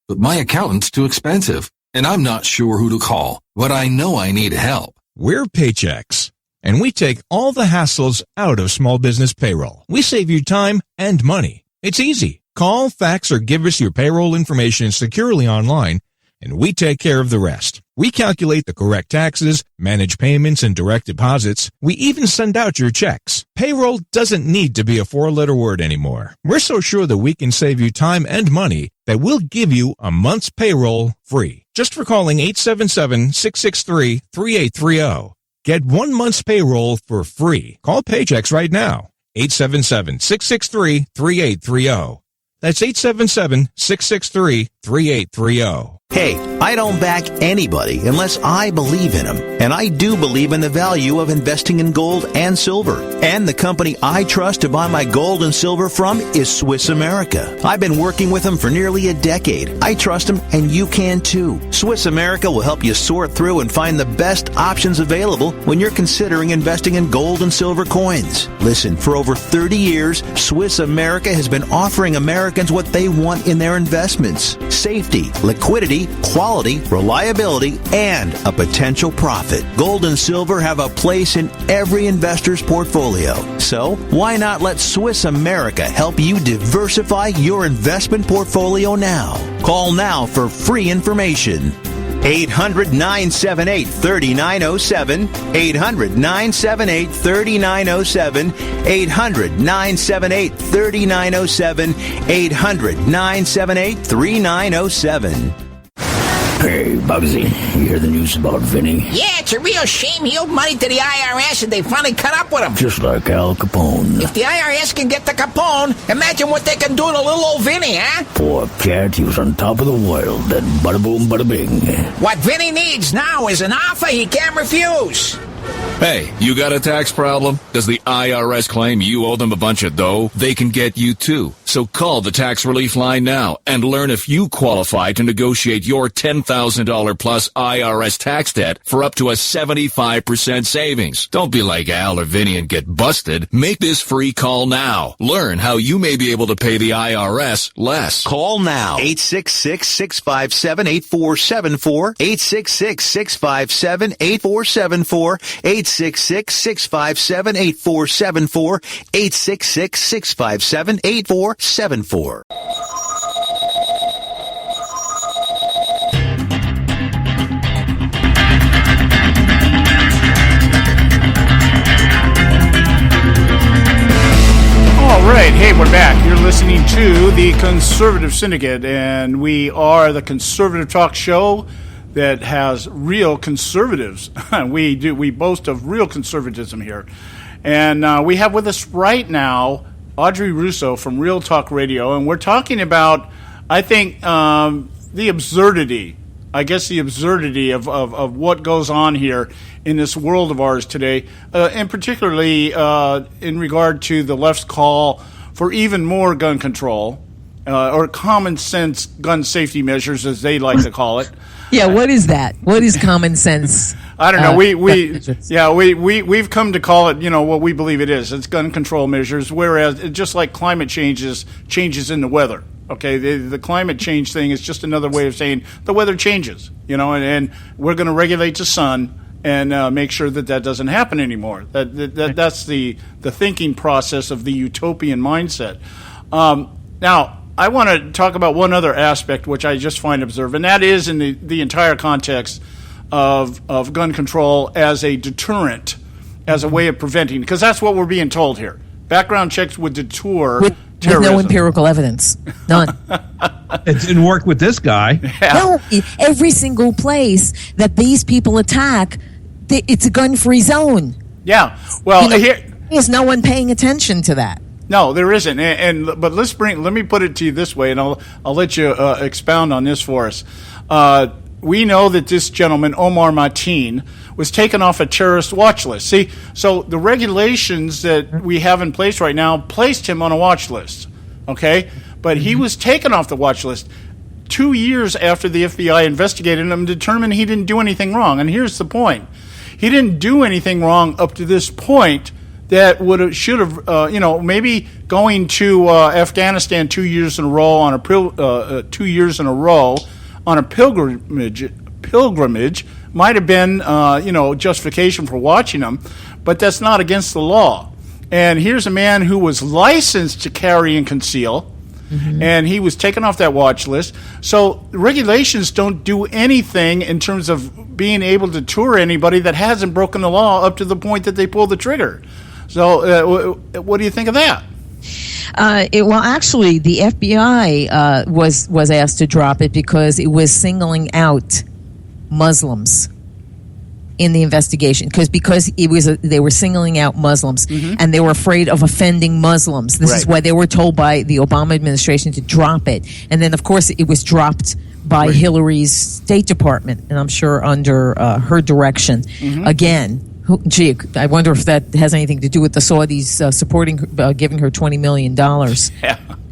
But my accountant's too expensive, and I'm not sure who to call, but I know I need help. We're Paychex, and we take all the hassles out of small business payroll. We save you time and money. It's easy. Call, fax, or give us your payroll information securely online, and we take care of the rest. We calculate the correct taxes, manage payments and direct deposits. We even send out your checks. Payroll doesn't need to be a 4-letter word anymore. We're so sure that we can save you time and money that we'll give you a month's payroll free. Just for calling 877-663-3830. Get 1 month's payroll for free. Call Paychex right now. 877-663-3830. That's 877-663-3830. Hey, I don't back anybody unless I believe in them. And I do believe in the value of investing in gold and silver. And the company I trust to buy my gold and silver from is Swiss America. I've been working with them for nearly a decade. I trust them, and you can too. Swiss America will help you sort through and find the best options available when you're considering investing in gold and silver coins. Listen, for over 30 years, Swiss America has been offering Americans what they want in their investments: safety, liquidity, quality, reliability, and a potential profit. Gold and silver have a place in every investor's portfolio. So, why not let Swiss America help you diversify your investment portfolio now? Call now for free information. 800-978-3907, 800-978-3907, 800-978-3907, 800-978-3907. Hey, Bugsy, you hear the news about Vinny? Yeah, it's a real shame he owed money to the IRS and they finally cut up with him. Just like Al Capone. If the IRS can get to Capone, imagine what they can do to little old Vinny, huh? Poor cat, he was on top of the world, then bada boom, bada bing. What Vinny needs now is an offer he can't refuse. Hey, you got a tax problem? Does the IRS claim you owe them a bunch of dough? They can get you too. So call the tax relief line now and learn if you qualify to negotiate your $10,000 plus IRS tax debt for up to a 75% savings. Don't be like Al or Vinny and get busted. Make this free call now. Learn how you may be able to pay the IRS less. Call now. 866-657-8474, 866-657-8474, 866-657-8474, 866-657-8474. All right, hey, we're back. You're listening to the Conservative Syndicate, and we are the conservative talk show that has real conservatives. We boast of real conservatism here. And we have with us right now Audrey Russo from Real Talk Radio, and we're talking about, I think, the absurdity, of what goes on here in this world of ours today, and particularly in regard to the left's call for even more gun control, or common sense gun safety measures, as they like to call it. Yeah, what is that? What is common sense? I don't know. We've come to call it, what we believe it is. It's gun control measures, whereas just like climate changes in the weather. Okay, the climate change thing is just another way of saying the weather changes, and we're going to regulate the sun and make sure that doesn't happen anymore. That's the thinking process of the utopian mindset. Now, I want to talk about one other aspect which I just find absurd, and that is in the entire context of gun control as a deterrent, as a way of preventing, because that's what we're being told here. Background checks would deter terrorism. With no empirical evidence. None. It didn't work with this guy. Yeah. No, every single place that these people attack, it's a gun-free zone. Yeah. Well, there's no one paying attention to that. No, there isn't. But let me put it to you this way, and I'll let you expound on this for us. We know that this gentleman, Omar Mateen, was taken off a terrorist watch list. See, so the regulations that we have in place right now placed him on a watch list, okay? But he was taken off the watch list 2 years after the FBI investigated him and determined he didn't do anything wrong. And here's the point. He didn't do anything wrong up to this point that should have, maybe going to Afghanistan 2 years in a row on a 2 years in a row on a pilgrimage might have been, justification for watching them, but that's not against the law. And here's a man who was licensed to carry and conceal, and he was taken off that watch list. So regulations don't do anything in terms of being able to tour anybody that hasn't broken the law up to the point that they pull the trigger. So what do you think of that? Actually, the FBI was asked to drop it because it was singling out Muslims in the investigation. Because they were singling out Muslims, and they were afraid of offending Muslims. This is why they were told by the Obama administration to drop it. And then, of course, it was dropped by Hillary's State Department, and I'm sure under her direction. Again, I wonder if that has anything to do with the Saudis supporting, giving her $20 million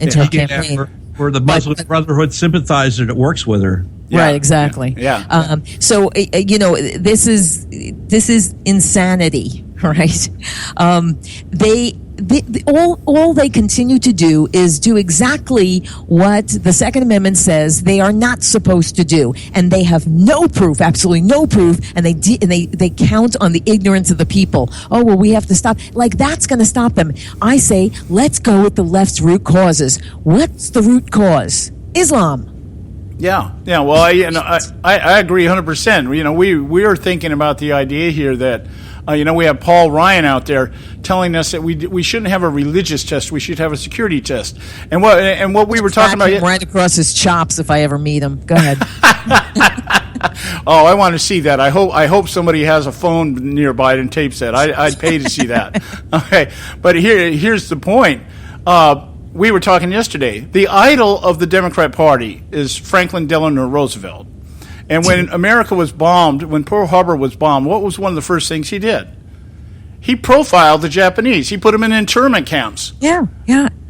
into her campaign. Or the Muslim Brotherhood sympathizer that works with her. Right, exactly. So this is insanity, right? All they continue to do is do exactly what the Second Amendment says they are not supposed to do, and they have no proof, absolutely no proof, and they count on the ignorance of the people. Oh well, we have to stop. Like that's going to stop them. I say, let's go with the left's root causes. What's the root cause? Islam. Yeah. Well, I agree 100%. We are thinking about the idea here that. We have Paul Ryan out there telling us that we shouldn't have a religious test. We should have a security test. And what we were talking about right across his chops if I ever meet him. Go ahead. Oh, I want to see that. I hope somebody has a phone nearby and tapes that. I'd pay to see that. Okay, but here's the point. We were talking yesterday. The idol of the Democrat Party is Franklin Delano Roosevelt. And when America was bombed, when Pearl Harbor was bombed, what was one of the first things he did? He profiled the Japanese. He put them in internment camps. Yeah.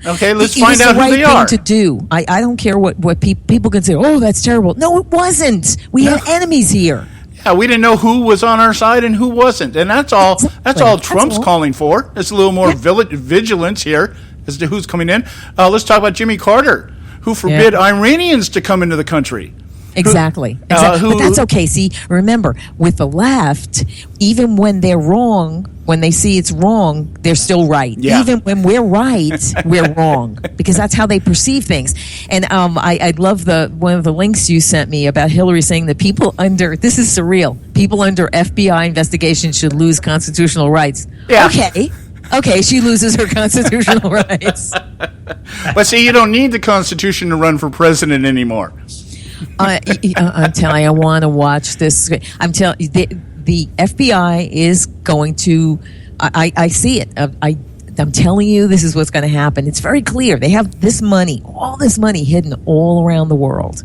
Okay, let's find out who they are. It was the right thing to do. I don't care what people can say. Oh, that's terrible. No, it wasn't. We had enemies here. Yeah, we didn't know who was on our side and who wasn't, and that's all. That's all Trump's calling for. It's a little more vigilance here as to who's coming in. Let's talk about Jimmy Carter, who forbid Iranians to come into the country. Exactly. But that's okay. See, remember, with the left, even when they're wrong, when they see it's wrong, they're still right. Yeah. Even when we're right, we're wrong, because that's how they perceive things. And I love one of the links you sent me about Hillary saying that people under, this is surreal, people under FBI investigation should lose constitutional rights. Yeah. Okay, she loses her constitutional rights. But see, you don't need the Constitution to run for president anymore. I'm telling you, I want to watch this. I'm telling you, the FBI is going to. I see it. I'm telling you, this is what's going to happen. It's very clear. They have this money, all this money, hidden all around the world,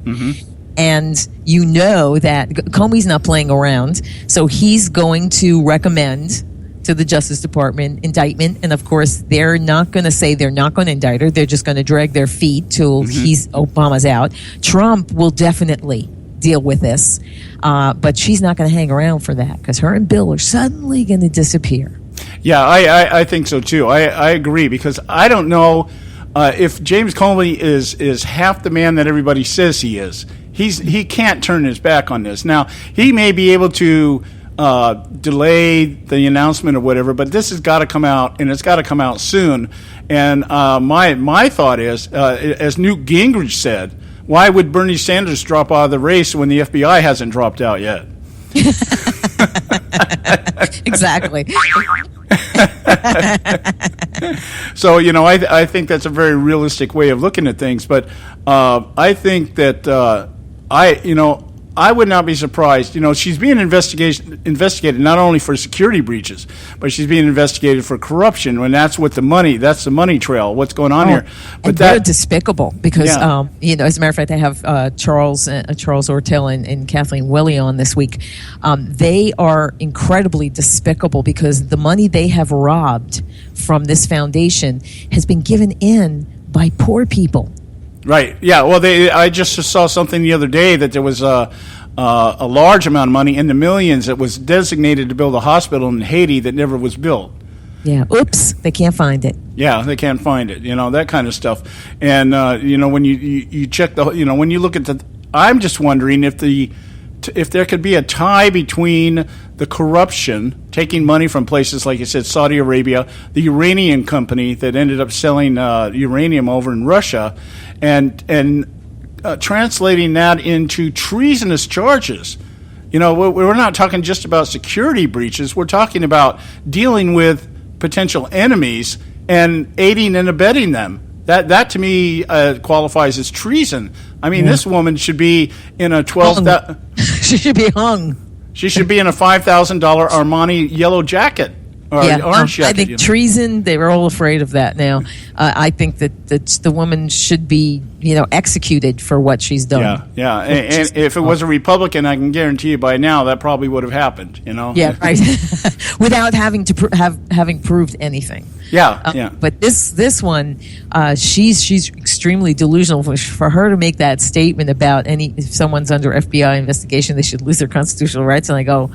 and you know that Comey's not playing around. So he's going to recommend to the Justice Department indictment, and of course they're not going to say they're not going to indict her. They're just going to drag their feet till Obama's out. Trump will definitely deal with this, but she's not going to hang around for that because her and Bill are suddenly going to disappear. Yeah, I think so too. I agree, because I don't know if James Comey is half the man that everybody says he is. He can't turn his back on this. Now he may be able to delay the announcement or whatever, but this has got to come out, and it's got to come out soon. And my thought is, as Newt Gingrich said, why would Bernie Sanders drop out of the race when the FBI hasn't dropped out yet? Exactly. So, I think that's a very realistic way of looking at things. But I think that I would not be surprised. She's being investigated not only for security breaches, but she's being investigated for corruption. And that's the money trail. What's going on here? But they're despicable because, as a matter of fact, they have Charles Ortel and Kathleen Willey on this week. They are incredibly despicable because the money they have robbed from this foundation has been given in by poor people. Right. Yeah. Well, I just saw something the other day that there was a large amount of money in the millions that was designated to build a hospital in Haiti that never was built. Yeah. Oops. They can't find it. Yeah, they can't find it. That kind of stuff. And when you check when you look at I'm just wondering if there could be a tie between the corruption, taking money from places like you said, Saudi Arabia, the uranium company that ended up selling uranium over in Russia, and translating that into treasonous charges. We're not talking just about security breaches. We're talking about dealing with potential enemies and aiding and abetting them. That to me qualifies as treason. I mean, This woman should be in a She should be hung. She should be in a $5,000 Armani yellow jacket. Orange jacket. I think treason, they're all afraid of that now. I think that the woman should be, executed for what she's done. Yeah. And if it was a Republican, I can guarantee you by now that probably would have happened, Yeah, right. Without having to having proved anything. Yeah. But this one, she's extremely delusional. For her to make that statement about if someone's under FBI investigation, they should lose their constitutional rights, and I go,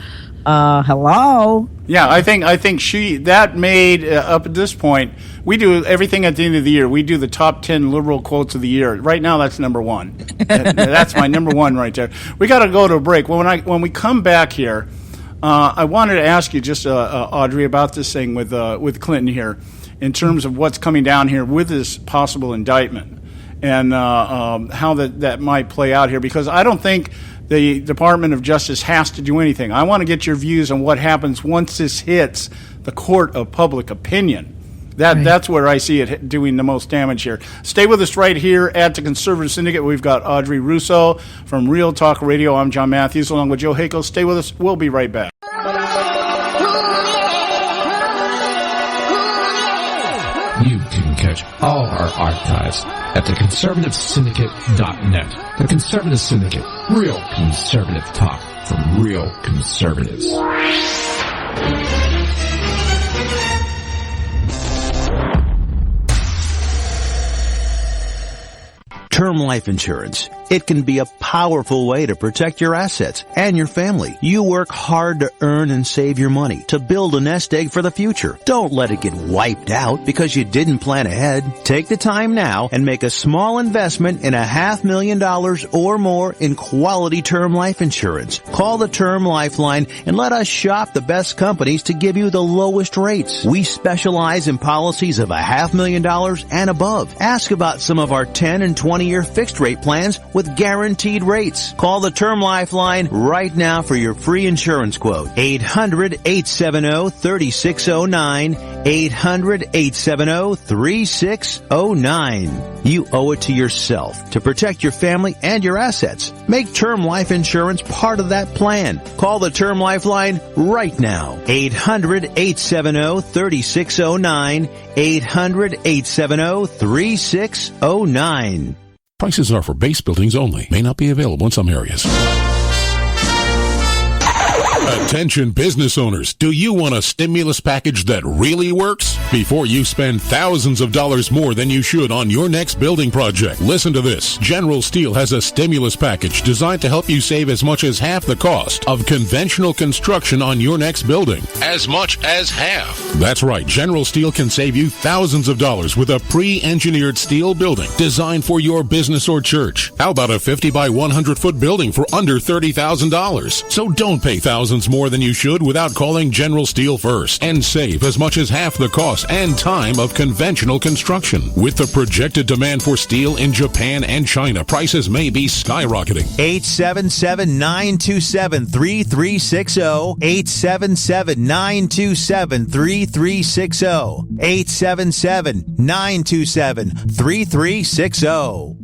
hello. Yeah, I think that made up at this point. We do everything at the end of the year. We do the top 10 liberal quotes of the year. Right now, that's number one. That's my number one right there. We got to go to a break. When we come back here, I wanted to ask you just Audrey about this thing with Clinton here, in terms of what's coming down here with this possible indictment, and how that might play out here, because I don't think the Department of Justice has to do anything. I want to get your views on what happens once this hits the court of public opinion. That's where I see it doing the most damage here. Stay with us right here at the Conservative Syndicate. We've got Audrey Russo from Real Talk Radio. I'm John Matthews, along with Joe Hakel. Stay with us. We'll be right back. You can catch all our archives at theconservativesyndicate.net. The Conservative Syndicate. Real conservative talk from real conservatives. Term life insurance. It can be a powerful way to protect your assets and your family. You work hard to earn and save your money to build a nest egg for the future. Don't let it get wiped out because you didn't plan ahead. Take the time now and make a small investment in $500,000 or more in quality term life insurance. Call the Term Lifeline and let us shop the best companies to give you the lowest rates. We specialize in policies of $500,000 and above. Ask about some of our 10 and 20-year fixed rate plans with guaranteed rates. Call the Term Lifeline right now for your free insurance quote. 800-870-3609. 800-870-3609. You owe it to yourself to protect your family and your assets. Make term life insurance part of that plan. Call the Term Lifeline right now. 800-870-3609. 800-870-3609. Prices are for base buildings only. May not be available in some areas. Attention business owners, do you want a stimulus package that really works? Before you spend thousands of dollars more than you should on your next building project, listen to this. General Steel has a stimulus package designed to help you save as much as half the cost of conventional construction on your next building. As much as half. That's right, General Steel can save you thousands of dollars with a pre-engineered steel building designed for your business or church. How about a 50 by 100 foot building for under $30,000? So don't pay thousands more than you should without calling General Steel first and save as much as half the cost and time of conventional construction. With the projected demand for steel in Japan and China, prices may be skyrocketing. 877-927-3360. 877-927-3360. 877-927-3360.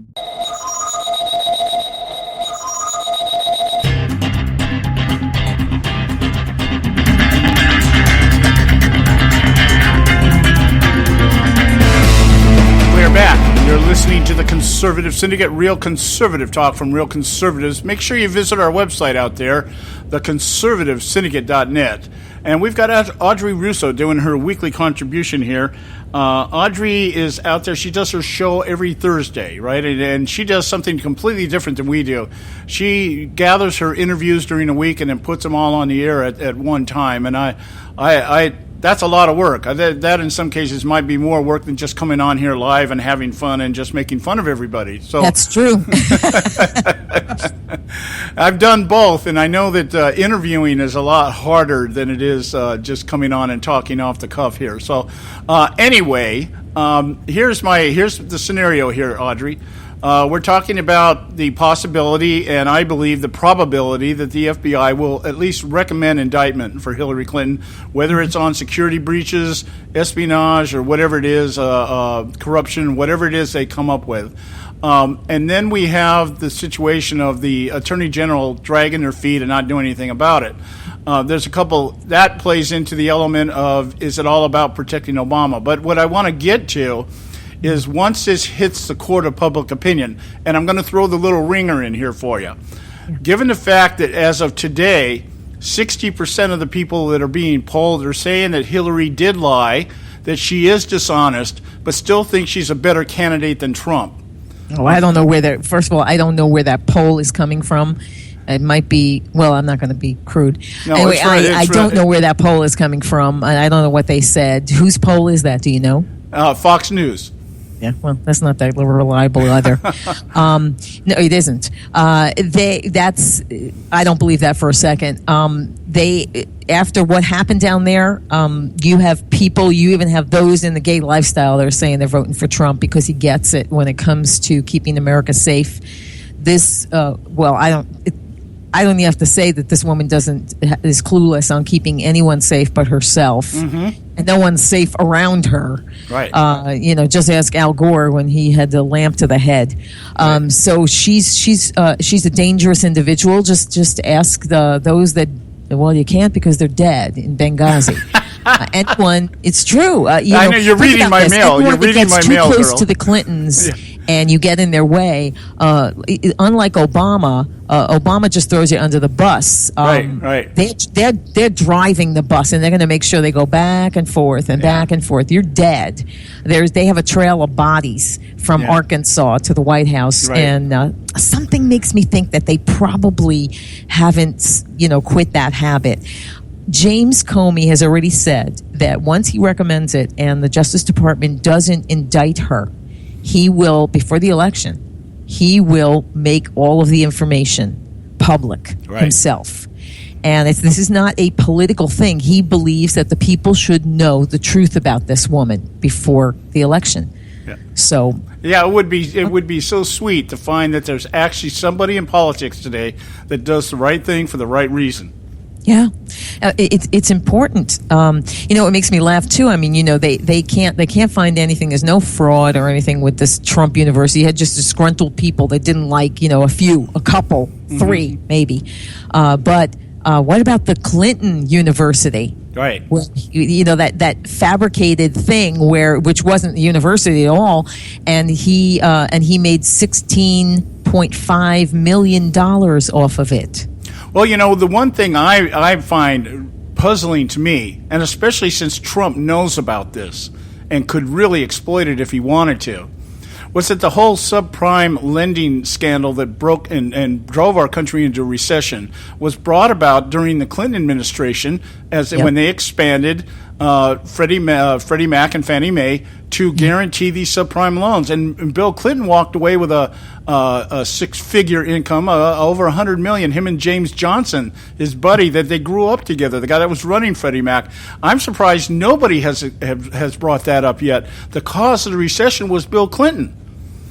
Back. You're listening to the Conservative Syndicate, real conservative talk from real conservatives. Make sure you visit our website out there, theconservativesyndicate.net. And we've got Audrey Russo doing her weekly contribution here. Audrey is out there. She does her show every Thursday, right? And she does something completely different than we do. She gathers her interviews during the week and then puts them all on the air at one time. And I that's a lot of work. That in some cases might be more work than just coming on here live and having fun and just making fun of everybody. So that's true. I've done both, and I know that interviewing is a lot harder than it is just coming on and talking off the cuff here. So anyway, here's the scenario here, Audrey. We're talking about the possibility, and I believe the probability, that the FBI will at least recommend indictment for Hillary Clinton, whether it's on security breaches, espionage, or whatever it is, corruption, whatever it is they come up with. And then we have the situation of the Attorney General dragging their feet and not doing anything about it. there's a couple that plays into the element of, is it all about protecting Obama? But what I want to get to is, once this hits the court of public opinion, and I'm going to throw the little ringer in here for you. Given the fact that as of today, 60% of the people that are being polled are saying that Hillary did lie, that she is dishonest, but still think she's a better candidate than Trump. Oh, I don't know where that. First of all, I don't know where that poll is coming from. It might be. Well, I'm not going to be crude. No, anyway, it's right, I don't know where that poll is coming from. I don't know what they said. Whose poll is that? Do you know? Fox News. Yeah, well, that's not that reliable either. No, it isn't. I don't believe that for a second. After what happened down there, you have people, you even have those in the gay lifestyle that are saying they're voting for Trump because he gets it when it comes to keeping America safe. I don't even have to say that this woman is clueless on keeping anyone safe but herself, and no one's safe around her. Right. Just ask Al Gore when he had the lamp to the head. So she's a dangerous individual. Just ask those that. Well, you can't because they're dead in Benghazi. Anyone, it's true. I know you're reading my mail. You're reading my mail, too close girl. to the Clintons, and you get in their way. Unlike Obama, Obama just throws you under the bus. Right. They're driving the bus, and they're going to make sure they go back and forth and back and forth. You're dead. They have a trail of bodies from Arkansas to the White House, and something makes me think that they probably haven't, quit that habit. James Comey has already said that once he recommends it and the Justice Department doesn't indict her, he will, before the election, he will make all of the information public himself. And this is not a political thing. He believes that the people should know the truth about this woman before the election. Yeah. So yeah, it would be so sweet to find that there's actually somebody in politics today that does the right thing for the right reason. Yeah, it's important. It makes me laugh too. I mean, they can't find anything. There's no fraud or anything with this Trump University. You had just disgruntled people that didn't like, a couple, three maybe. But what about the Clinton University? Right. Well, that fabricated thing which wasn't the university at all, and he made $16.5 million off of it. Well, the one thing I find puzzling to me, and especially since Trump knows about this and could really exploit it if he wanted to, was that the whole subprime lending scandal that broke and drove our country into recession was brought about during the Clinton administration when they expanded Freddie Mac and Fannie Mae to guarantee these subprime loans. And Bill Clinton walked away with a six-figure income, over $100 million. Him and James Johnson, his buddy, that they grew up together, the guy that was running Freddie Mac. I'm surprised nobody has brought that up yet. The cause of the recession was Bill Clinton.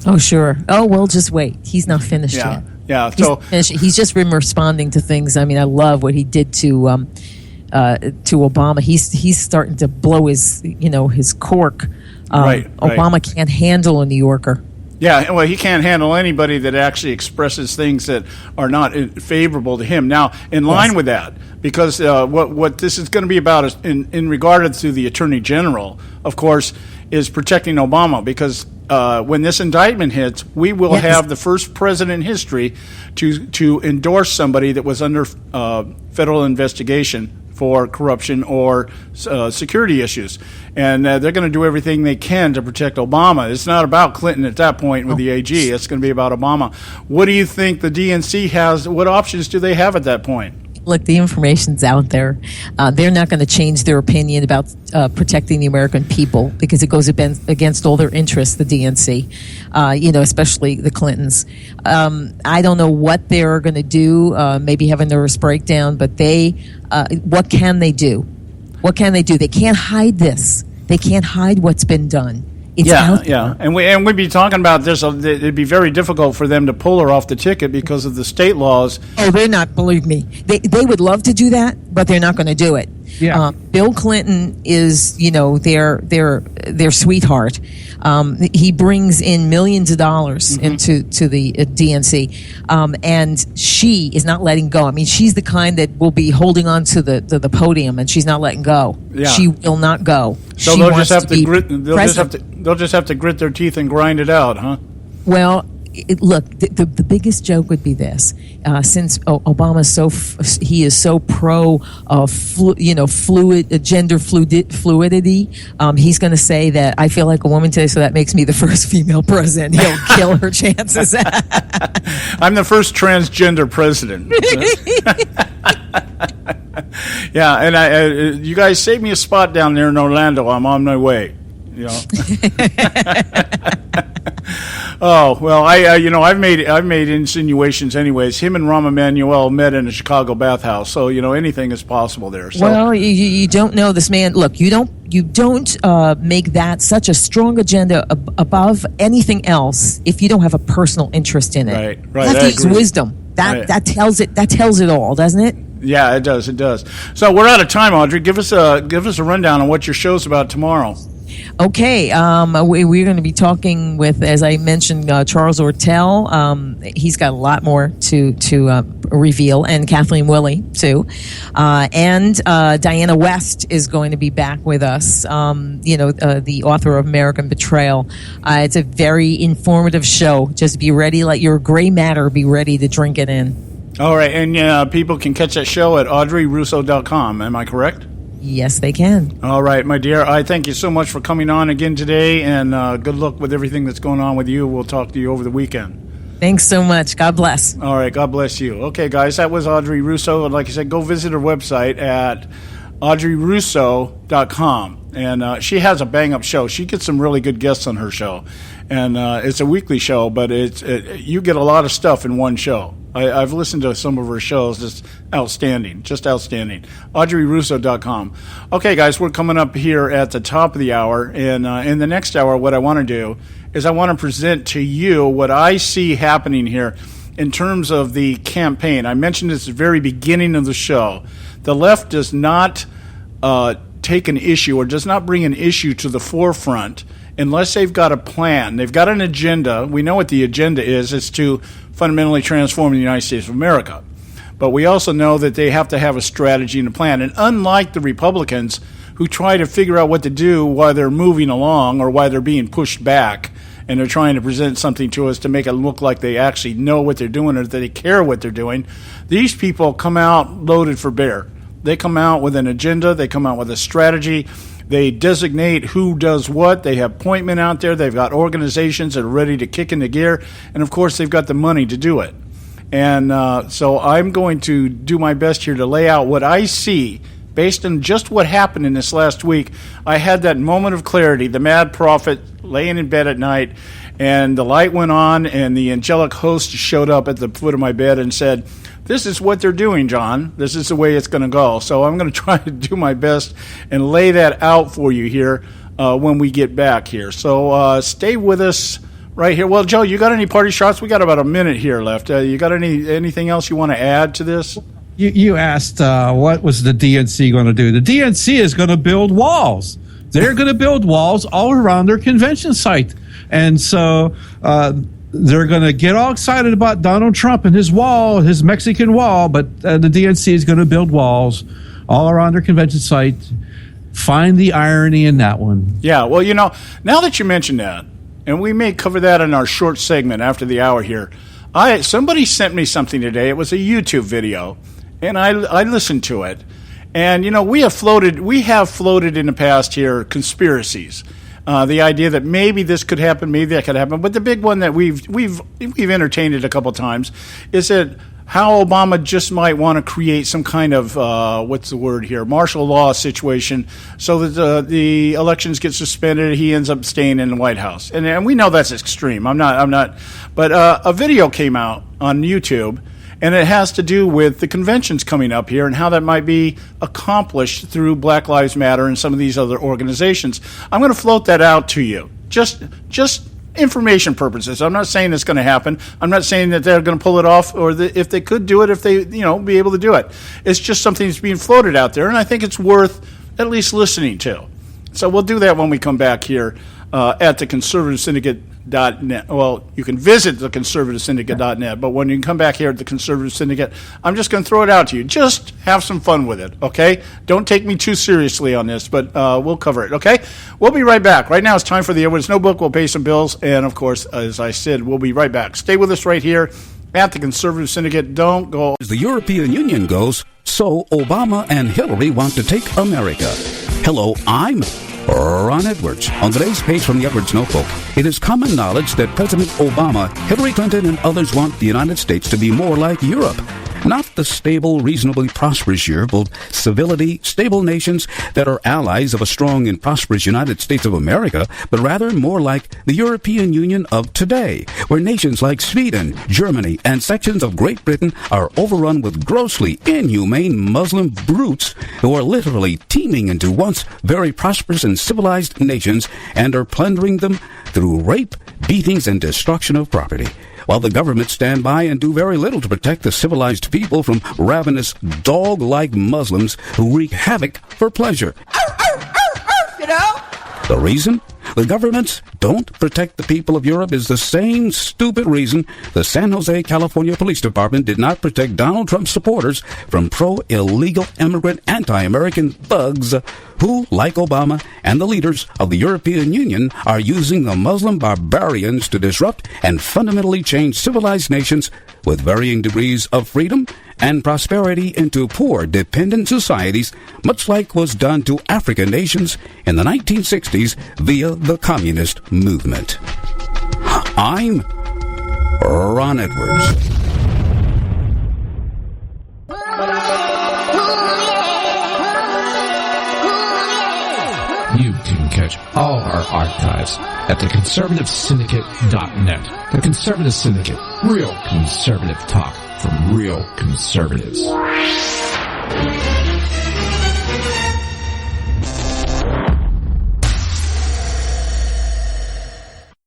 Oh, sure. Oh, well, just wait. He's not finished yet. Yeah. He's just been responding to things. I mean, I love what he did to Obama. He's starting to blow his cork. Obama can't handle a New Yorker. Yeah, well, he can't handle anybody that actually expresses things that are not favorable to him. Now, in line with that, because what this is going to be about is in regard to the Attorney General, of course, is protecting Obama, because when this indictment hits, we will have the first president in history to endorse somebody that was under federal investigation for corruption or security issues. And they're going to do everything they can to protect Obama. It's not about Clinton at that point with the AG. It's going to be about Obama. What do you think the DNC has? What options do they have at that point? Look, the information's out there. They're not going to change their opinion about protecting the American people because it goes against all their interests, the DNC, especially the Clintons. I don't know what they're going to do, maybe have a nervous breakdown, but what can they do? What can they do? They can't hide this. They can't hide what's been done. And we'd be talking about this. It'd be very difficult for them to pull her off the ticket because of the state laws. Oh, they're not. Believe me, they would love to do that, but they're not going to do it. Yeah. Bill Clinton is, their sweetheart. He brings in millions of dollars into the DNC, and she is not letting go. I mean, she's the kind that will be holding on to the podium, and she's not letting go. Yeah. She will not go. So she they'll wants just have to grit. president. They'll just have to grit their teeth and grind it out, huh? Well, look, the biggest joke would be this: since Obama's he is so pro, gender fluidity, he's going to say that I feel like a woman today, so that makes me the first female president. He'll kill her chances. I'm the first transgender president. Yeah, and you guys save me a spot down there in Orlando. I'm on my way. Oh well, I've made insinuations. Anyways, him and Rahm Emanuel met in a Chicago bathhouse, so anything is possible there. So. Well, you don't know this man. Look, you don't make that such a strong agenda above anything else if you don't have a personal interest in it. Right. You have to use wisdom. That tells it all, doesn't it? Yeah, it does. So we're out of time, Audrey. Give us a rundown on what your show's about tomorrow. Okay, we're going to be talking with, as I mentioned, Charles Ortel. He's got a lot more to reveal, and Kathleen Willey too, and Diana West is going to be back with us. The author of American Betrayal. It's a very informative show. Just be ready, let your gray matter be ready to drink it in. All right, and people can catch that show at audreyrusso.com. Am I correct? Yes, they can. All right, my dear. I thank you so much for coming on again today, and good luck with everything that's going on with you. We'll talk to you over the weekend. Thanks so much. God bless. All right, God bless you. Okay, guys, that was Audrey Russo. And like I said, go visit her website at audreyrusso.com. And she has a bang-up show. She gets some really good guests on her show. And it's a weekly show, but you get a lot of stuff in one show. I've listened to some of her shows. It's outstanding, just outstanding. AudreyRusso.com. Okay, guys, we're coming up here at the top of the hour. And in the next hour, what I want to do is I want to present to you what I see happening here in terms of the campaign. I mentioned this at the very beginning of the show. The left does not take an issue or does not bring an issue to the forefront unless they've got a plan. They've got an agenda. We know what the agenda is. It's to fundamentally transform the United States of America. But we also know that they have to have a strategy and a plan. And unlike the Republicans who try to figure out what to do while they're moving along or while they're being pushed back, and they're trying to present something to us to make it look like they actually know what they're doing or that they care what they're doing, these people come out loaded for bear. They come out with an agenda. They come out with a strategy. They designate who does what. They have appointment out there. They've got organizations that are ready to kick into gear. And, of course, they've got the money to do it. And so I'm going to do my best here to lay out what I see based on just what happened in this last week. I had that moment of clarity, the mad prophet laying in bed at night, and the light went on, and the angelic host showed up at the foot of my bed and said, "This is what they're doing, John. This is the way it's going to go." So I'm going to try to do my best and lay that out for you here when we get back here. So stay with us right here. Well, Joe, you got any party shots? We got about a minute here left. You got anything else you want to add to this? You asked what was the DNC going to do. The DNC is going to build walls. They're going to build walls all around their convention site. And so they're going to get all excited about Donald Trump and his wall, his Mexican wall, but the DNC is going to build walls all around their convention site. Find the irony in that one. Yeah, well, now that you mentioned that, and we may cover that in our short segment after the hour here, somebody sent me something today. It was a YouTube video, and I listened to it. And, we have floated in the past here conspiracies. The idea that maybe this could happen, maybe that could happen. But the big one that we've entertained it a couple times is that how Obama just might want to create some kind of martial law situation so that the elections get suspended. He ends up staying in the White House, and we know that's extreme. I'm not. But a video came out on YouTube. And it has to do with the conventions coming up here and how that might be accomplished through Black Lives Matter and some of these other organizations. I'm going to float that out to you. Just information purposes. I'm not saying it's going to happen. I'm not saying that they're going to pull it off, or if they could do it, if they, be able to do it. It's just something that's being floated out there, and I think it's worth at least listening to. So we'll do that when we come back here at the Conservative Syndicate.net. Well, you can visit the Conservative Syndicate.net, but when you come back here at the Conservative Syndicate, I'm just going to throw it out to you. Just have some fun with it, okay? Don't take me too seriously on this, but we'll cover it, okay? We'll be right back. Right now it's time for the Edwards Notebook. We'll pay some bills, and, of course, as I said, we'll be right back. Stay with us right here at the Conservative Syndicate. Don't go. As the European Union goes, so Obama and Hillary want to take America. Hello, I'm Ron Edwards. On today's page from the Edwards Notebook, it is common knowledge that President Obama, Hillary Clinton, and others want the United States to be more like Europe. Not the stable, reasonably prosperous Europe of civility, stable nations that are allies of a strong and prosperous United States of America, but rather more like the European Union of today, where nations like Sweden, Germany, and sections of Great Britain are overrun with grossly inhumane Muslim brutes who are literally teeming into once very prosperous and civilized nations and are plundering them through rape, beatings, and destruction of property, while the government stand by and do very little to protect the civilized people from ravenous, dog-like Muslims who wreak havoc for pleasure. The reason? The governments don't protect the people of Europe is the same stupid reason the San Jose, California Police Department did not protect Donald Trump's supporters from pro-illegal immigrant anti-American thugs who, like Obama and the leaders of the European Union, are using the Muslim barbarians to disrupt and fundamentally change civilized nations with varying degrees of freedom and prosperity into poor, dependent societies, much like was done to African nations in the 1960s via the communist movement. I'm Ron Edwards. You can catch all our archives at theconservativesyndicate.net. The Conservative Syndicate. Real conservative talk from real conservatives.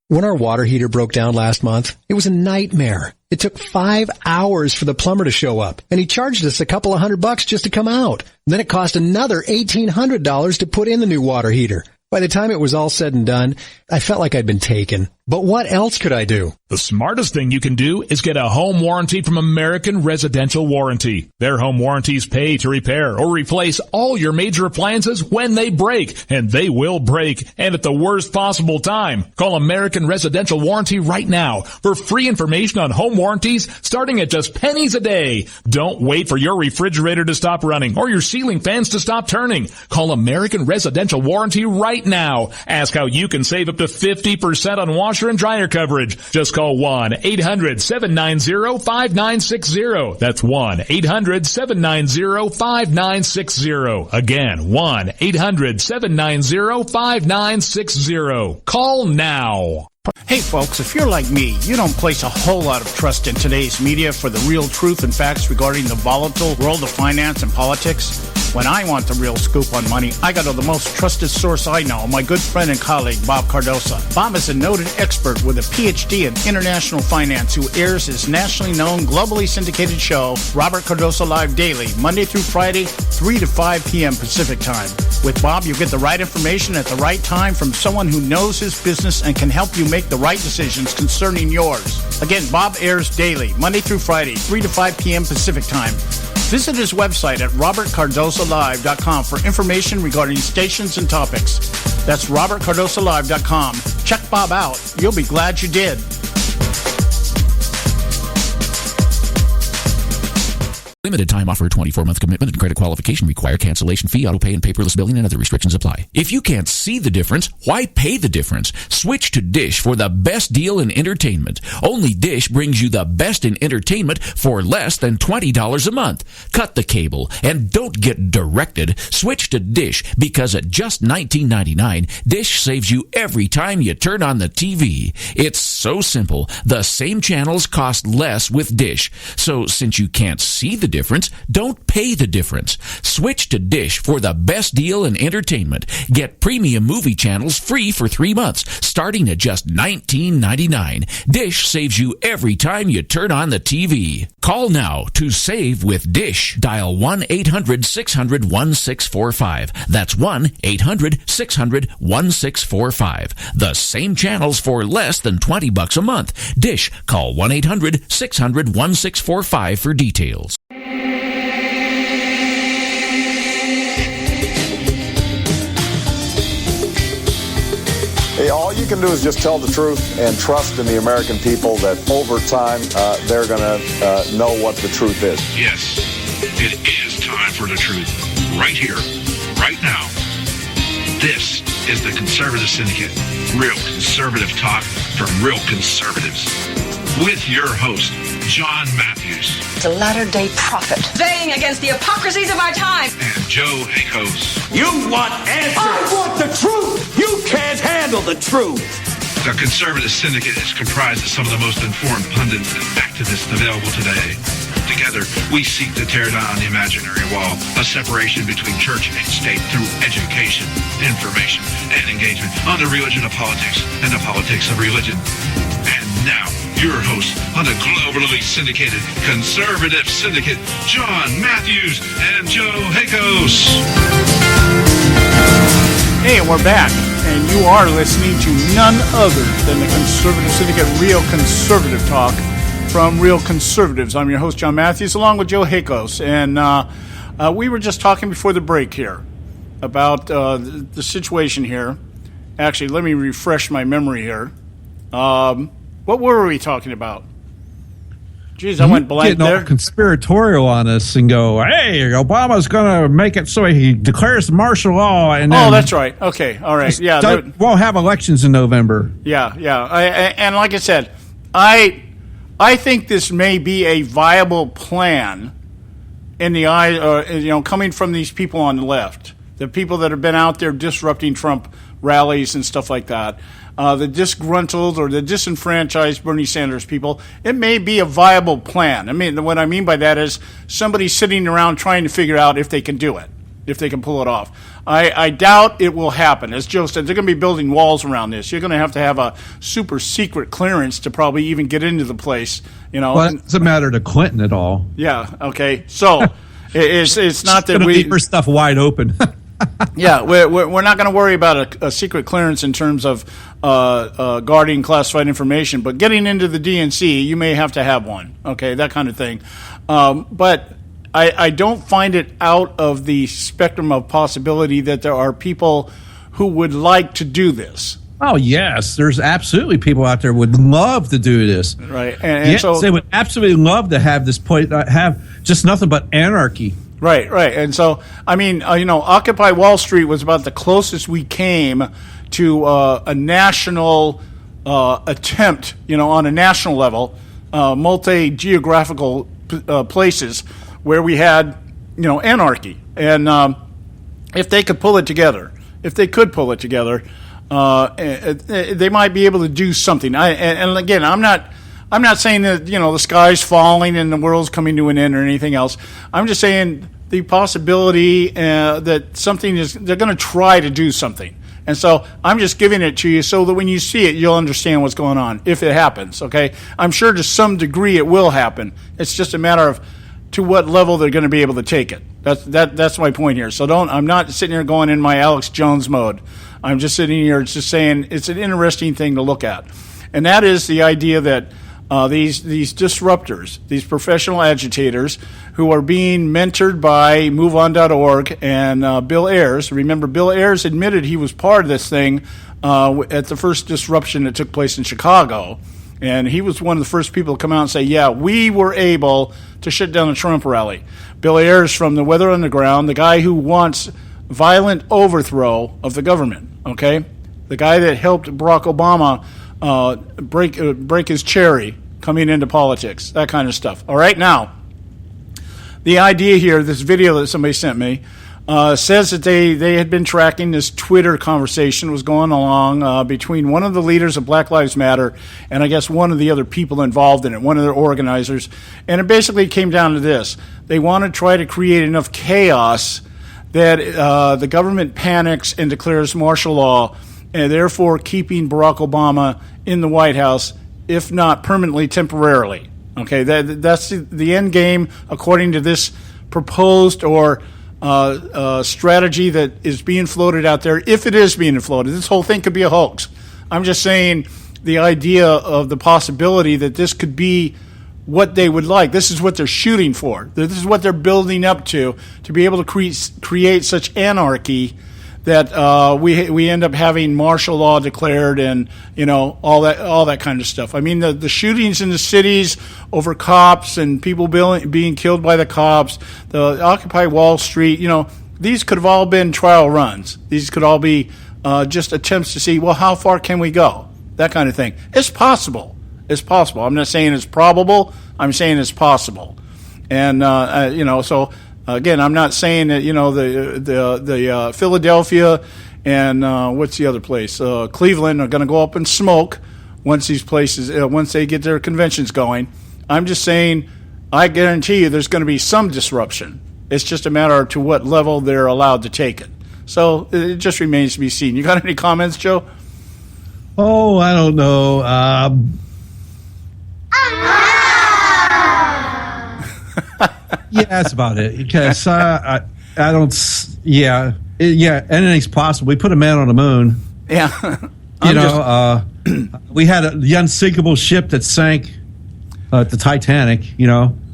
When our water heater broke down last month, it was a nightmare. It took 5 hours for the plumber to show up, and he charged us a couple of $100 just to come out. And then it cost another $1,800 to put in the new water heater. By the time it was all said and done, I felt like I'd been taken. But what else could I do? The smartest thing you can do is get a home warranty from American Residential Warranty. Their home warranties pay to repair or replace all your major appliances when they break, and they will break, and at the worst possible time. Call American Residential Warranty right now for free information on home warranties starting at just pennies a day. Don't wait for your refrigerator to stop running or your ceiling fans to stop turning. Call American Residential Warranty right now. Ask how you can save up to 50% on washer and dryer coverage. Just call 1-800-790-5960. That's 1-800-790-5960. Again, 1-800-790-5960. Call now. Hey folks, if you're like me, you don't place a whole lot of trust in today's media for the real truth and facts regarding the volatile world of finance and politics. When I want the real scoop on money, I go to the most trusted source I know, my good friend and colleague, Bob Cardoso. Bob is a noted expert with a PhD in international finance who airs his nationally known, globally syndicated show, Robert Cardoso Live Daily, Monday through Friday, 3 to 5 p.m. Pacific Time. With Bob, you get the right information at the right time from someone who knows his business and can help you make the right decisions concerning yours. Again, Bob airs daily, Monday through Friday, 3 to 5 p.m. Pacific Time. Visit his website at robertcardosolive.com for information regarding stations and topics. That's robertcardosolive.com. Check Bob out. You'll be glad you did. Limited time offer, 24-month commitment and credit qualification require cancellation fee, auto pay, and paperless billing and other restrictions apply. If you can't see the difference, why pay the difference? Switch to Dish for the best deal in entertainment. Only Dish brings you the best in entertainment for less than $20 a month. Cut the cable and don't get directed. Switch to Dish because at just $19.99, Dish saves you every time you turn on the TV. It's so simple. The same channels cost less with Dish. So since you can't see the difference, difference. Don't pay the difference. Switch to Dish for the best deal in entertainment. Get premium movie channels free for 3 months, starting at just $19.99. Dish saves you every time you turn on the TV. Call now to save with Dish. Dial 1-800-600-1645. That's 1-800-600-1645. The same channels for less than $20 a month. Dish. Call 1-800-600-1645 for details. Hey, all you can do is just tell the truth and trust in the American people that over time they're going to know what the truth is. Yes, it is time for the truth. Right here, right now. This is the Conservative Syndicate. Real conservative talk from real conservatives. With your host, John Matthews. The latter-day prophet. Saying against the hypocrisies of our time. And Joe Hakos. You want answers. I want the truth. You can't handle the truth. The Conservative Syndicate is comprised of some of the most informed pundits and activists available today. Together, we seek to tear down the imaginary wall, a separation between church and state through education, information, and engagement on the religion of politics and the politics of religion. And now, your host on the globally syndicated Conservative Syndicate, John Matthews and Joe Hakos. Hey, and we're back, and you are listening to none other than the Conservative Syndicate, Real Conservative Talk from Real Conservatives. I'm your host, John Matthews, along with Joe Hakos, and we were just talking before the break here about the situation here. Actually, let me refresh my memory here. What were we talking about? Jeez, I went blank there. there. All conspiratorial on us and go, hey, Obama's going to make it so he declares martial law. And then that's right. Okay, all right. Yeah, won't have elections in November. Yeah. And like I said, I think this may be a viable plan in the eye, coming from these people on the left, the people that have been out there disrupting Trump rallies and stuff like that. The disgruntled or the disenfranchised Bernie Sanders people, it may be a viable plan. I mean, what I mean by that is somebody sitting around trying to figure out if they can do it, if they can pull it off. I doubt it will happen. As Joe said, they're going to be building walls around this. You're going to have a super secret clearance to probably even get into the place. Well, it doesn't matter to Clinton at all. Yeah, okay. So it's not that we... keep her stuff wide open. Yeah, we're not going to worry about a secret clearance in terms of guarding classified information, but getting into the DNC, you may have to have one, okay, that kind of thing. But I don't find it out of the spectrum of possibility that there are people who would like to do this. Oh, yes, there's absolutely people out there would love to do this. Right, and yes, so they would absolutely love to have this point, have just nothing but anarchy. Right. And so, I mean, Occupy Wall Street was about the closest we came to a national attempt, on a national level, multi-geographical places where we had, anarchy. And if they could pull it together, they might be able to do something. And again, I'm not saying that, the sky's falling and the world's coming to an end or anything else. I'm just saying the possibility that they're going to try to do something. And so I'm just giving it to you so that when you see it, you'll understand what's going on, if it happens, okay? I'm sure to some degree it will happen. It's just a matter of to what level they're going to be able to take it. That's my point here. So I'm not sitting here going in my Alex Jones mode. I'm just sitting here just saying it's an interesting thing to look at. And that is the idea that these disruptors, these professional agitators who are being mentored by MoveOn.org and Bill Ayers. Remember, Bill Ayers admitted he was part of this thing at the first disruption that took place in Chicago. And he was one of the first people to come out and say, yeah, we were able to shut down a Trump rally. Bill Ayers from the Weather Underground, the guy who wants violent overthrow of the government, okay? The guy that helped Barack Obama break his cherry coming into politics, that kind of stuff. All right, now, the idea here, this video that somebody sent me, says that they had been tracking this Twitter conversation was going along between one of the leaders of Black Lives Matter and I guess one of the other people involved in it, one of their organizers. And it basically came down to this. They want to try to create enough chaos that the government panics and declares martial law, and therefore keeping Barack Obama in the White House, if not permanently, temporarily. Okay, that's the end game according to this proposed or strategy that is being floated out there. If it is being floated, this whole thing could be a hoax. I'm just saying the idea of the possibility that this could be what they would like. This is what they're shooting for. This is what they're building up to be able to create such anarchy that we end up having martial law declared and all that kind of stuff. I mean the shootings in the cities over cops and people being killed by the cops, the Occupy Wall Street, these could have all been trial runs. These could all be just attempts to see, well, how far can we go? That kind of thing. It's possible. It's possible. I'm not saying it's probable. I'm saying it's possible. And so. Again, I'm not saying that the Philadelphia and what's the other place, Cleveland, are going to go up in smoke once these places once they get their conventions going. I'm just saying, I guarantee you, there's going to be some disruption. It's just a matter to what level they're allowed to take it. So it just remains to be seen. You got any comments, Joe? Oh, I don't know. Yeah, that's about it. Because I don't. Yeah, anything's possible. We put a man on the moon. Yeah, we had the unsinkable ship that sank the Titanic.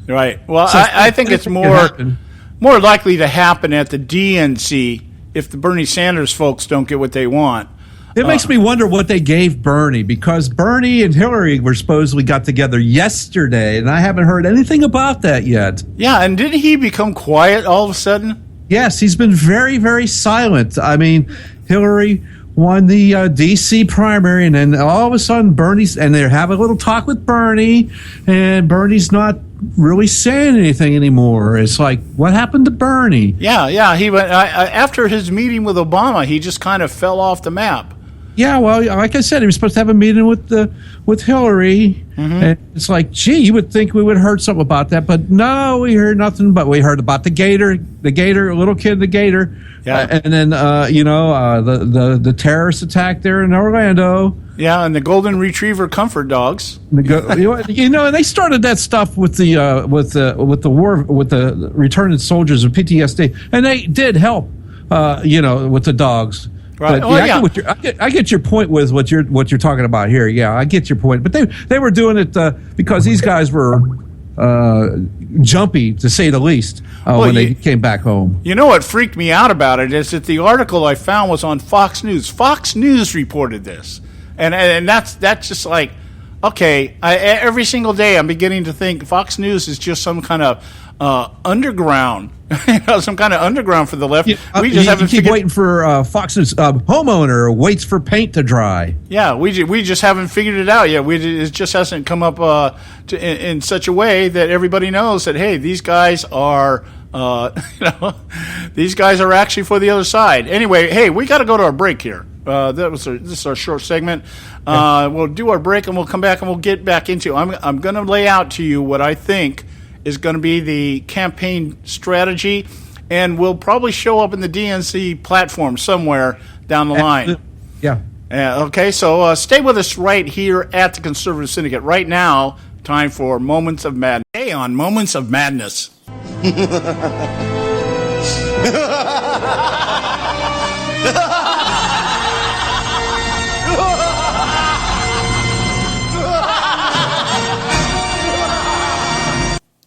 Right. Well, so I think it's more likely to happen at the DNC if the Bernie Sanders folks don't get what they want. It makes me wonder what they gave Bernie, because Bernie and Hillary were supposedly got together yesterday, and I haven't heard anything about that yet. Yeah, and didn't he become quiet all of a sudden? Yes, he's been very, very silent. I mean, Hillary won the D.C. primary, and then all of a sudden and they have a little talk with Bernie, and Bernie's not really saying anything anymore. It's like, what happened to Bernie? Yeah, he went after his meeting with Obama. He just kind of fell off the map. Yeah, well, like I said, he was supposed to have a meeting with Hillary, and it's like, gee, you would think we would have heard something about that, but no, we heard nothing. But we heard about the gator, little kid, the gator, and then the terrorist attack there in Orlando. Yeah, and the golden retriever comfort dogs. And they started that stuff with the war with the returning soldiers of PTSD, and they did help, with the dogs. Right. But, I get your point with what you're talking about here. Yeah, I get your point. But they were doing it because these guys were jumpy, to say the least, when they came back home. You know what freaked me out about it is that the article I found was on Fox News. Fox News reported this, and that's just like, okay. Every single day I'm beginning to think Fox News is just some kind of underground. Some kind of underground for the left. We just haven't keep waiting for Fox's homeowner waits for paint to dry. Yeah, we just haven't figured it out yet. It just hasn't come up in such a way that everybody knows that, hey, these guys are these guys are actually for the other side. Anyway, hey, we got to go to our break here. This is our short segment. We'll do our break and we'll come back and we'll get back into. I'm going to lay out to you what I think is going to be the campaign strategy, and will probably show up in the DNC platform somewhere down the line. Yeah. Okay, so stay with us right here at the Conservative Syndicate. Right now, time for Moments of Madness. Hey, on Moments of Madness.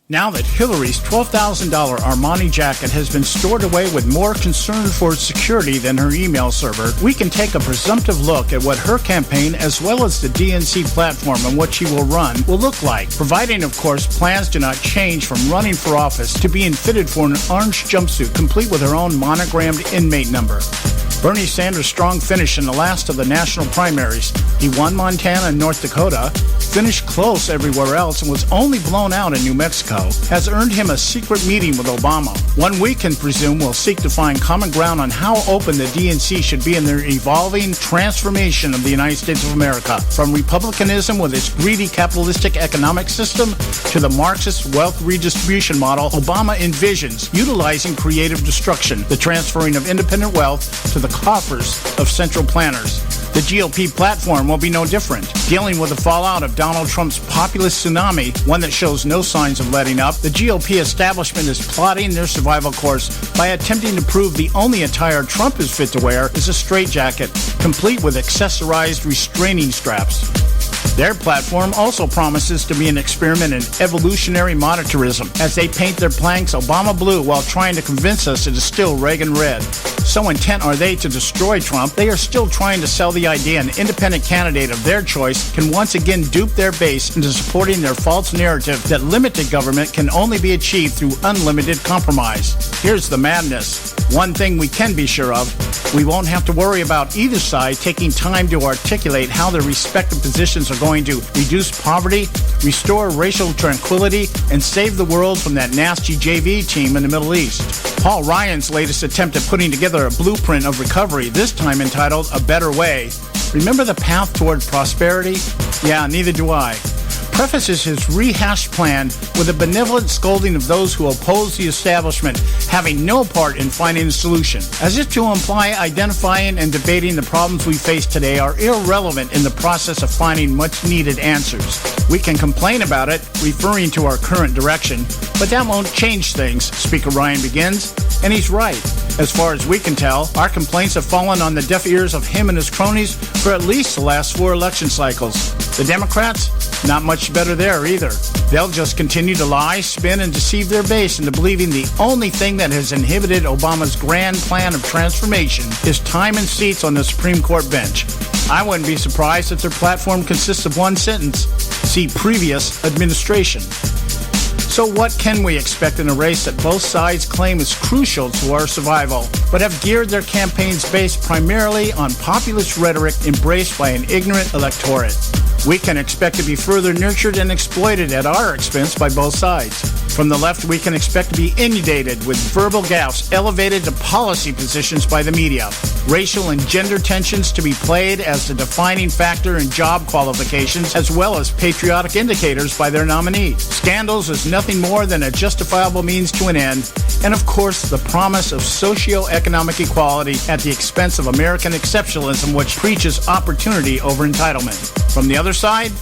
Now that Hillary's $12,000 Armani jacket has been stored away with more concern for its security than her email server, we can take a presumptive look at what her campaign, as well as the DNC platform and what she will run, will look like, providing, of course, plans do not change from running for office to being fitted for an orange jumpsuit complete with her own monogrammed inmate number. Bernie Sanders' strong finish in the last of the national primaries. He won Montana and North Dakota, finished close everywhere else, and was only blown out in New Mexico, has earned him a secret meeting with Obama. One we can presume will seek to find common ground on how open the DNC should be in their evolving transformation of the United States of America, from republicanism with its greedy capitalistic economic system to the Marxist wealth redistribution model Obama envisions, utilizing creative destruction, the transferring of independent wealth to the coffers of central planners. The GOP platform will be no different. Dealing with the fallout of Donald Trump's populist tsunami, one that shows no signs of letting up, the GOP establishment is plotting their survival course by attempting to prove the only attire Trump is fit to wear is a straitjacket, complete with accessorized restraining straps. Their platform also promises to be an experiment in evolutionary monetarism as they paint their planks Obama blue while trying to convince us it is still Reagan red. So intent are they to destroy Trump, they are still trying to sell the idea an independent candidate of their choice can once again dupe their base into supporting their false narrative that limited government can only be achieved through unlimited compromise. Here's the madness. One thing we can be sure of, we won't have to worry about either side taking time to articulate how their respective positions are going to reduce poverty, restore racial tranquility, and save the world from that nasty JV team in the Middle East. Paul Ryan's latest attempt at putting together a blueprint of recovery, this time entitled A Better Way. Remember the path toward prosperity? Yeah, neither do I. Prefaces his rehashed plan with a benevolent scolding of those who oppose the establishment, having no part in finding a solution, as if to imply identifying and debating the problems we face today are irrelevant in the process of finding much-needed answers. We can complain about it, referring to our current direction, but that won't change things, Speaker Ryan begins, and he's right. As far as we can tell, our complaints have fallen on the deaf ears of him and his cronies for at least the last 4 election cycles. The Democrats? Not much better there either. They'll just continue to lie, spin, and deceive their base into believing the only thing that has inhibited Obama's grand plan of transformation is time and seats on the Supreme Court bench. I wouldn't be surprised if their platform consists of one sentence: see previous administration. So what can we expect in a race that both sides claim is crucial to our survival, but have geared their campaigns based primarily on populist rhetoric embraced by an ignorant electorate? We can expect to be further nurtured and exploited at our expense by both sides. From the left, we can expect to be inundated with verbal gaffes elevated to policy positions by the media, racial and gender tensions to be played as the defining factor in job qualifications, as well as patriotic indicators by their nominee. Scandals is nothing more than a justifiable means to an end, and of course, the promise of socio-economic equality at the expense of American exceptionalism, which preaches opportunity over entitlement. From the other side,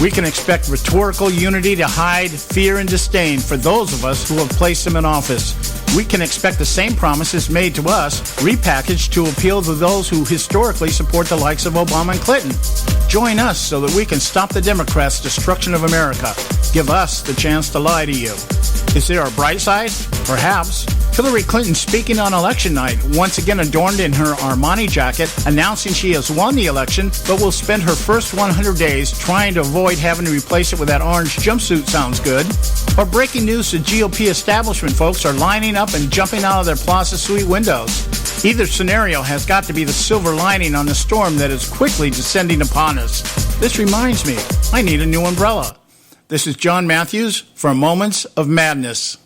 we can expect rhetorical unity to hide fear and disdain for those of us who have placed them in office. We can expect the same promises made to us, repackaged to appeal to those who historically support the likes of Obama and Clinton. Join us so that we can stop the Democrats' destruction of America. Give us the chance to lie to you. Is there a bright side? Perhaps. Hillary Clinton speaking on election night, once again adorned in her Armani jacket, announcing she has won the election, but will spend her first 100 days trying to avoid having to replace it with that orange jumpsuit sounds good. Or breaking news, the GOP establishment folks are lining up and jumping out of their Plaza Suite windows. Either scenario has got to be the silver lining on the storm that is quickly descending upon us. This reminds me, I need a new umbrella. This is John Matthews for Moments of Madness.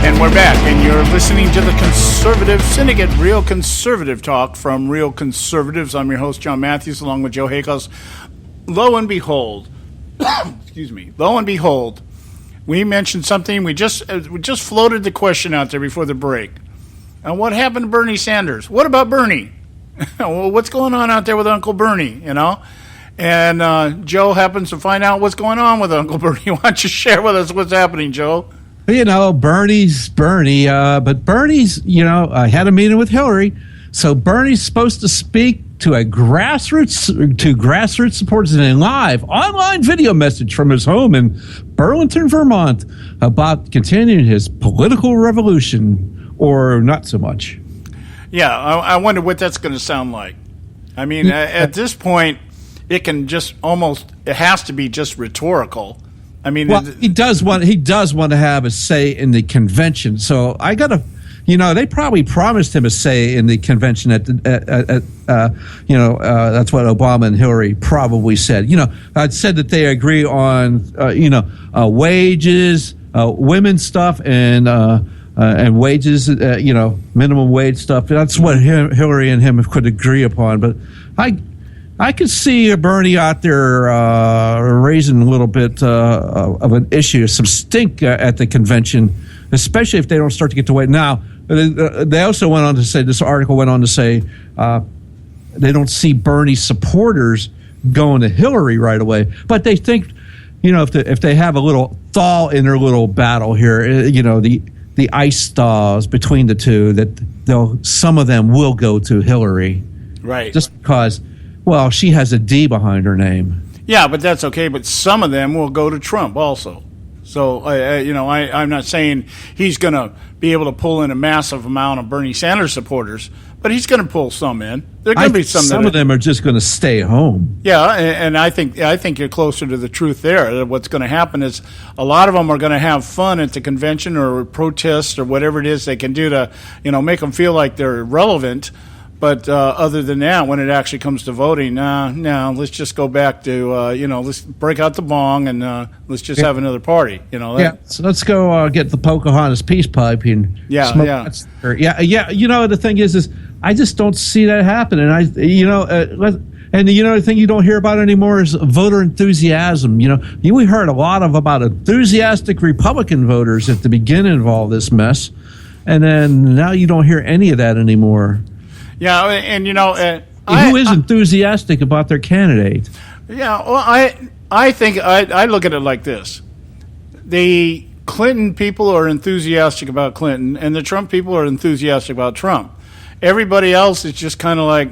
And we're back, and you're listening to the Conservative Syndicate, Real Conservative Talk from Real Conservatives. I'm your host, John Matthews, along with Joe Hakos. Lo and behold, we mentioned something. We just floated the question out there before the break. And what happened to Bernie Sanders? What about Bernie? Well, what's going on out there with Uncle Bernie, you know? And Joe happens to find out what's going on with Uncle Bernie. Why don't you share with us what's happening, Joe? You know, Bernie's Bernie, but Bernie's, had a meeting with Hillary, so Bernie's supposed to speak to grassroots supporters in a live online video message from his home in Burlington, Vermont, about continuing his political revolution, or not so much. Yeah, I wonder what that's going to sound like. I mean, at this point, it has to be just rhetorical. I mean, well, he does want to have a say in the convention. So I got to, they probably promised him a say in the convention that's what Obama and Hillary probably said. I'd said that they agree on, wages, women's stuff, and wages, minimum wage stuff. That's what Hillary and him could agree upon. But I could see Bernie out there raising a little bit of an issue, some stink at the convention, especially if they don't start to get to wait. Now, they also went on to say, this article went on to say, they don't see Bernie supporters going to Hillary right away. But they think, if they have a little thaw in their little battle here, the ice thaws between the two, that some of them will go to Hillary. Right. Just because, well, she has a D behind her name. Yeah, but that's okay. But some of them will go to Trump also. So, I'm not saying he's going to be able to pull in a massive amount of Bernie Sanders supporters, but he's going to pull some in. There are going to be some of them are just going to stay home. Yeah, and I think you're closer to the truth there. What's going to happen is a lot of them are going to have fun at the convention or protest or whatever it is they can do to, make them feel like they're relevant. But other than that, when it actually comes to voting, no, let's just go back to, let's break out the bong and let's just have another party. So let's go get the Pocahontas peace pipe and smoke. The thing is I just don't see that happening. And the thing you don't hear about anymore is voter enthusiasm. We heard a lot about enthusiastic Republican voters at the beginning of all this mess, and then now you don't hear any of that anymore. Yeah, and who is enthusiastic about their candidate? Yeah, well, I think I look at it like this: the Clinton people are enthusiastic about Clinton, and the Trump people are enthusiastic about Trump. Everybody else is just kind of like,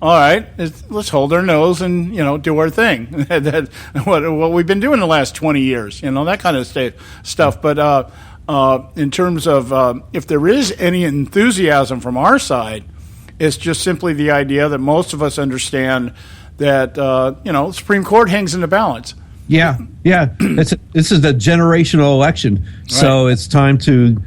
all right, let's hold our nose and do our thing. what we've been doing the last 20 years, that kind of stuff. But in terms of if there is any enthusiasm from our side, it's just simply the idea that most of us understand that the Supreme Court hangs in the balance. Yeah. This is the generational election, so it's time to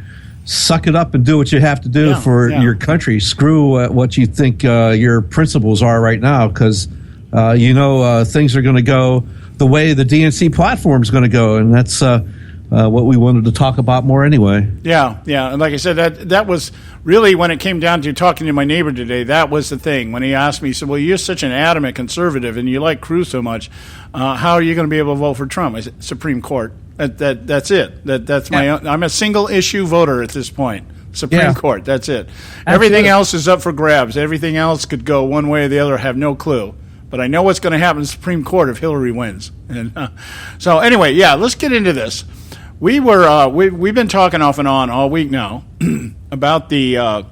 suck it up and do what you have to do for your country. Screw what you think your principles are right now, because things are going to go the way the DNC platform is going to go, and that's what we wanted to talk about more anyway. Yeah. And like I said, that was really, when it came down to talking to my neighbor today, that was the thing. When he asked me, he said, well, you're such an adamant conservative and you like Cruz so much. How are you going to be able to vote for Trump? I said, Supreme Court. That's it. That's my own. I'm a single issue voter at this point. Supreme Court. That's it. Absolutely. Everything else is up for grabs. Everything else could go one way or the other. I have no clue. But I know what's going to happen in the Supreme Court if Hillary wins. And so anyway, let's get into this. We've been talking off and on all week now about the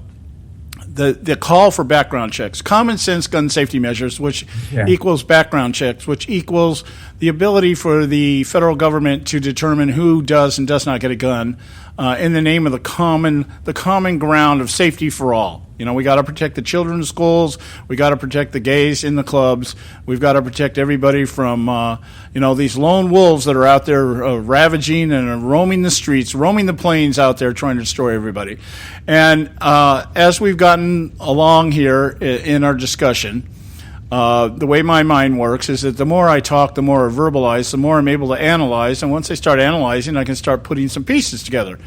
call for background checks, common sense gun safety measures, which equals background checks, which equals the ability for the federal government to determine who does and does not get a gun in the name of the common ground of safety for all. We got to protect the children in schools. We got to protect the gays in the clubs. We've got to protect everybody from, these lone wolves that are out there ravaging and roaming the streets, roaming the plains out there trying to destroy everybody. And as we've gotten along here in our discussion, the way my mind works is that the more I talk, the more I verbalize, the more I'm able to analyze. And once I start analyzing, I can start putting some pieces together.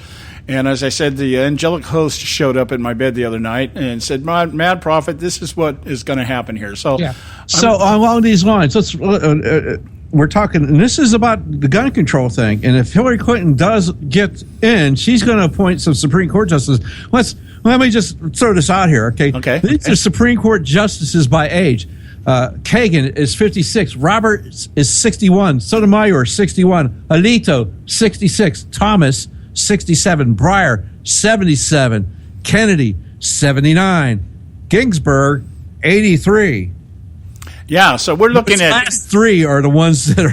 And as I said, the angelic host showed up in my bed the other night and said, Mad Prophet, this is what is going to happen here. So along these lines, let's we're talking, and this is about the gun control thing. And if Hillary Clinton does get in, she's going to appoint some Supreme Court justices. Let me just throw this out here, okay? These are Supreme Court justices by age. Kagan is 56. Roberts is 61. Sotomayor, 61. Alito, 66. Thomas, 67. Breyer, 77. Kennedy, 79. Ginsburg, 83. Yeah, so we're looking at last three are the ones that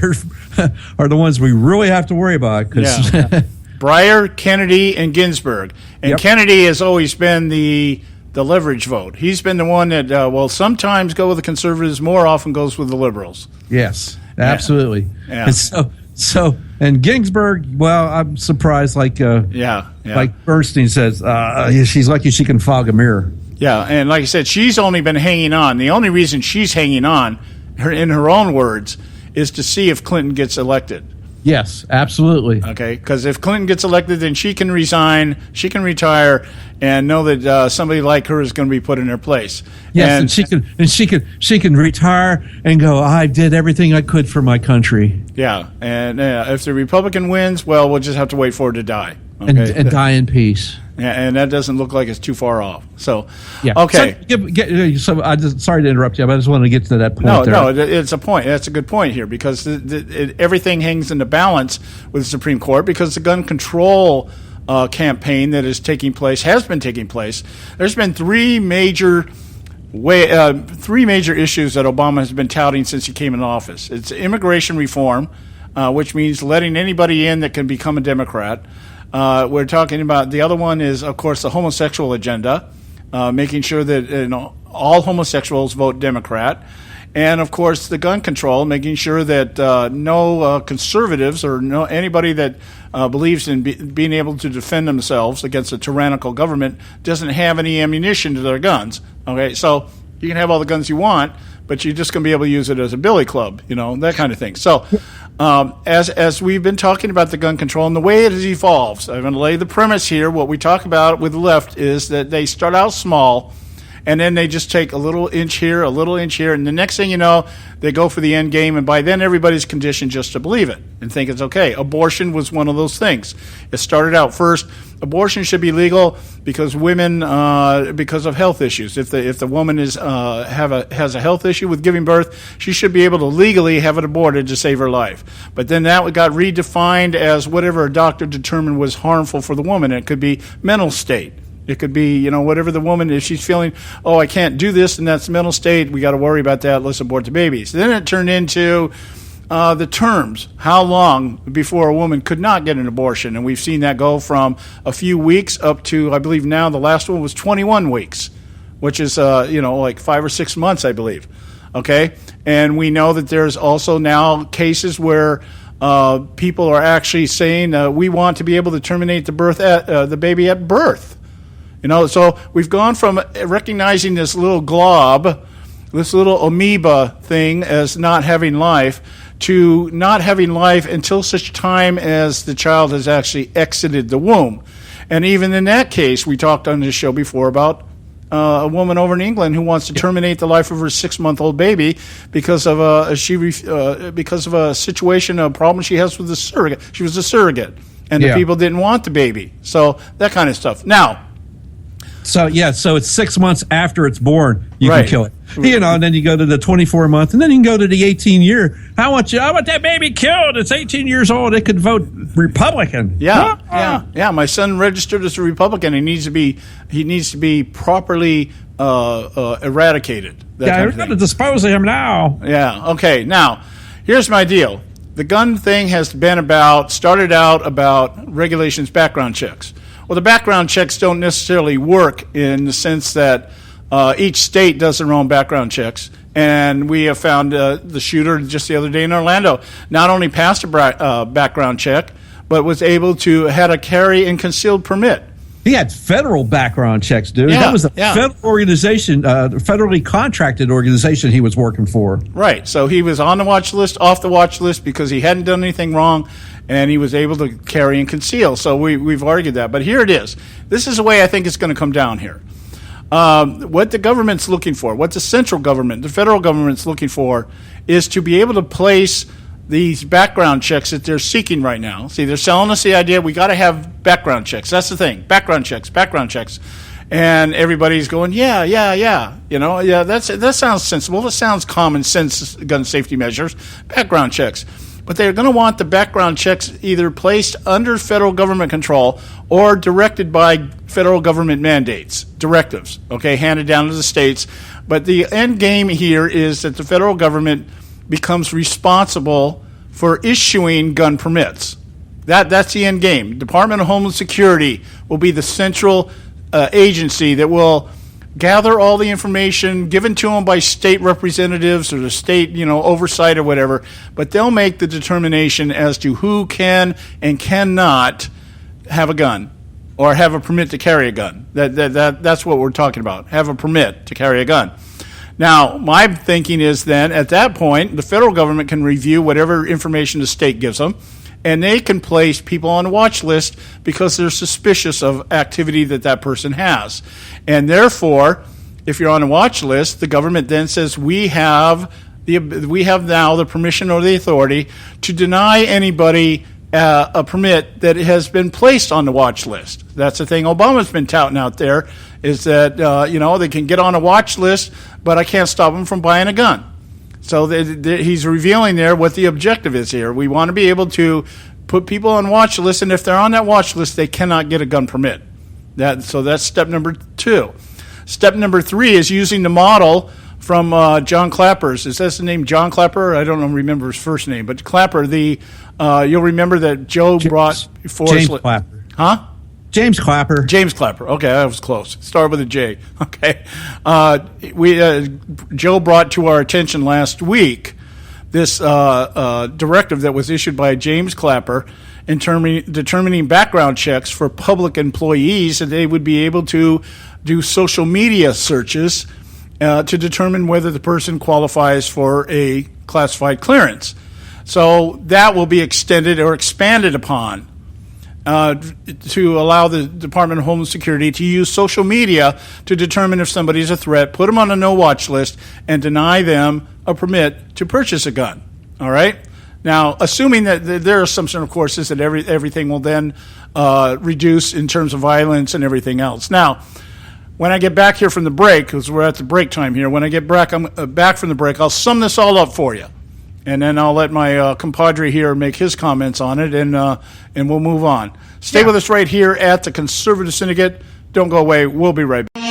are the ones we really have to worry about. Breyer, Kennedy, and Ginsburg. And Kennedy has always been the leverage vote. He's been the one that will sometimes go with the conservatives, more often goes with the liberals. Yes, absolutely. Yeah. And and Ginsburg, well, I'm surprised. Like Bernstein says, she's lucky she can fog a mirror. Yeah, and like I said, she's only been hanging on. The only reason she's hanging on, in her own words, is to see if Clinton gets elected. Yes, absolutely. Okay, because if Clinton gets elected, then she can resign, she can retire, and know that somebody like her is going to be put in her place. Yes, and she can retire and go, I did everything I could for my country. Yeah, and if the Republican wins, well, we'll just have to wait for her to die. Okay? And die in peace. Yeah, and that doesn't look like it's too far off. So, yeah. Okay. So sorry to interrupt you, but I just wanted to get to that point. No, it's a point. That's a good point here because everything hangs in the balance with the Supreme Court because the gun control campaign that is taking place has been taking place. There's been three major issues that Obama has been touting since he came into office. It's immigration reform, which means letting anybody in that can become a Democrat. We're talking about the other one is, of course, the homosexual agenda, making sure that all homosexuals vote Democrat, and of course the gun control, making sure that no conservatives or no anybody that believes in being able to defend themselves against a tyrannical government doesn't have any ammunition to their guns. Okay, so you can have all the guns you want, but you're just going to be able to use it as a billy club, that kind of thing. So. As we've been talking about the gun control and the way it evolves, I'm going to lay the premise here. What we talk about with the left is that they start out small, and then they just take a little inch here, and the next thing you know, they go for the end game, and by then everybody's conditioned just to believe it and think it's okay. Abortion was one of those things. It started out first, abortion should be legal because women, because of health issues. If the woman has a health issue with giving birth, she should be able to legally have it aborted to save her life. But then that got redefined as whatever a doctor determined was harmful for the woman. It could be mental state. It could be, whatever the woman, if she's feeling, oh, I can't do this, and that's mental state, we got to worry about that, let's abort the babies. Then it turned into the terms, how long before a woman could not get an abortion, and we've seen that go from a few weeks up to, I believe now, the last one was 21 weeks, which is, like 5 or 6 months, I believe, okay? And we know that there's also now cases where people are actually saying we want to be able to terminate the baby at birth. So we've gone from recognizing this little glob, this little amoeba thing as not having life, to not having life until such time as the child has actually exited the womb. And even in that case, we talked on this show before about a woman over in England who wants to terminate the life of her 6-month-old baby because of a situation, a problem she has with the surrogate. She was a surrogate, and the people didn't want the baby. So that kind of stuff. Now. So it's 6 months after it's born you can kill it. And then you go to the 24-month, and then you can go to the 18-year. I want that baby killed. It's 18 years old. It could vote Republican. Yeah. My son registered as a Republican. He needs to be properly eradicated. We're going to dispose of him now. Yeah. Okay. Now, here's my deal. The gun thing has started out about regulations, background checks. Well, the background checks don't necessarily work in the sense that each state does their own background checks. And we have found the shooter just the other day in Orlando not only passed a background check, but was able to had a carry and concealed permit. He had federal background checks, dude. Yeah, that was a federal organization, federally contracted organization he was working for. Right. So he was on the watch list, off the watch list because he hadn't done anything wrong, and he was able to carry and conceal. So we've argued that. But here it is. This is the way I think it's going to come down here. What the government's looking for, what the central government, the federal government's looking for, is to be able to place these background checks that they're seeking right now. See, they're selling us the idea we got to have background checks. That's the thing. Background checks. And everybody's going, yeah. That sounds sensible. That sounds common sense gun safety measures. Background checks. but they're going to want the background checks either placed under federal government control or directed by federal government mandates, directives, okay, handed down to the states. But the end game here is that the federal government becomes responsible for issuing gun permits. That's the end game. Department of Homeland Security will be the central agency that will gather all the information given to them by state representatives or the state, oversight or whatever, but they'll make the determination as to who can and cannot have a gun or have a permit to carry a gun. That's what we're talking about, have a permit to carry a gun. Now, my thinking is then, at that point, the federal government can review whatever information the state gives them, and they can place people on a watch list because they're suspicious of activity that person has. And therefore, if you're on a watch list, the government then says, we have now the permission or the authority to deny anybody a permit that has been placed on the watch list. That's the thing Obama's been touting out there, is that, they can get on a watch list, but I can't stop them from buying a gun. So he's revealing there what the objective is here. We want to be able to put people on watch lists, and if they're on that watch list, they cannot get a gun permit. So that's step number 2. Step number 3 is using the model from John Clapper's. Is that the name, John Clapper? I don't remember his first name, but Clapper. You'll remember that Joe brought before James Clapper. Huh? James Clapper. James Clapper. Okay, that was close. Start with a J. Okay. Joe brought to our attention last week this directive that was issued by James Clapper in determining background checks for public employees, and they would be able to do social media searches to determine whether the person qualifies for a classified clearance. So that will be extended or expanded upon to allow the Department of Homeland Security to use social media to determine if somebody's a threat, put them on a no-watch list, and deny them a permit to purchase a gun. All right? Now, assuming that their assumption, of course, is that everything will then reduce in terms of violence and everything else. Now, when I get back here from the break, because we're at the break time here, when I get back from the break, I'll sum this all up for you. And then I'll let my compadre here make his comments on it, and we'll move on. Stay with us right here at the Conservative Syndicate. Don't go away. We'll be right back.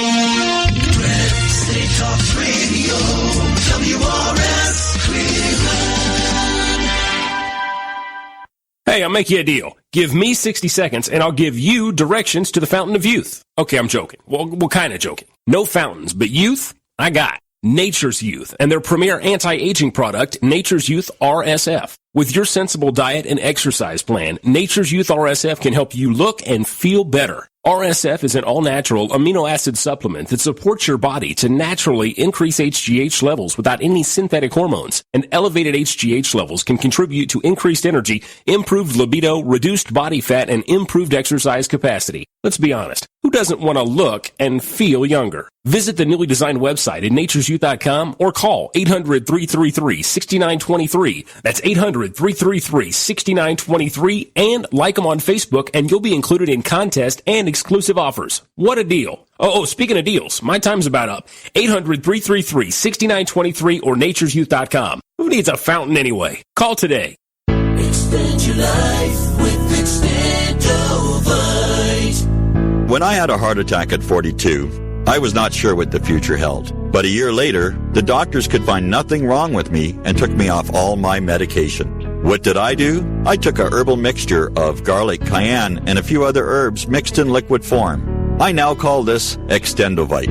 Hey, I'll make you a deal. Give me 60 seconds, and I'll give you directions to the Fountain of Youth. Okay, I'm joking. Well, kind of joking. No fountains, but youth, I got. Nature's Youth and their premier anti-aging product, Nature's Youth RSF. With your sensible diet and exercise plan, Nature's Youth RSF can help you look and feel better. RSF is an all-natural amino acid supplement that supports your body to naturally increase HGH levels without any synthetic hormones. And elevated HGH levels can contribute to increased energy, improved libido, reduced body fat, and improved exercise capacity. Let's be honest, who doesn't want to look and feel younger? Visit the newly designed website at naturesyouth.com or call 800-333-6923. That's 800-333-6923, and like them on Facebook, and you'll be included in contest and exclusive offers. What a deal. Oh, speaking of deals, my time's about up. 800-333-6923 or naturesyouth.com. Who needs a fountain anyway? Call today. Extend your life with Extendovite. When I had a heart attack at 42, I was not sure what the future held. But a year later, the doctors could find nothing wrong with me and took me off all my medication. What did I do? I took a herbal mixture of garlic, cayenne, and a few other herbs mixed in liquid form. I now call this Extendovite.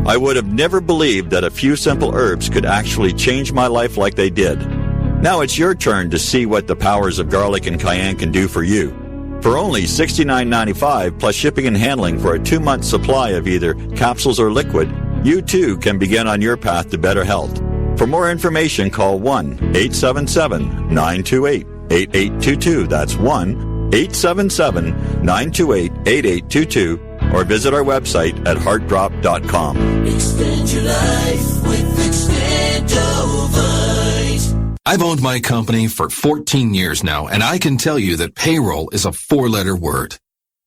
I would have never believed that a few simple herbs could actually change my life like they did. Now it's your turn to see what the powers of garlic and cayenne can do for you. For only $69.95 plus shipping and handling for a 2-month supply of either capsules or liquid, you too can begin on your path to better health. For more information, call 1-877-928-8822. That's 1-877-928-8822. Or visit our website at heartdrop.com. Extend your life with Extendovite. I've owned my company for 14 years now, and I can tell you that payroll is a 4-letter word.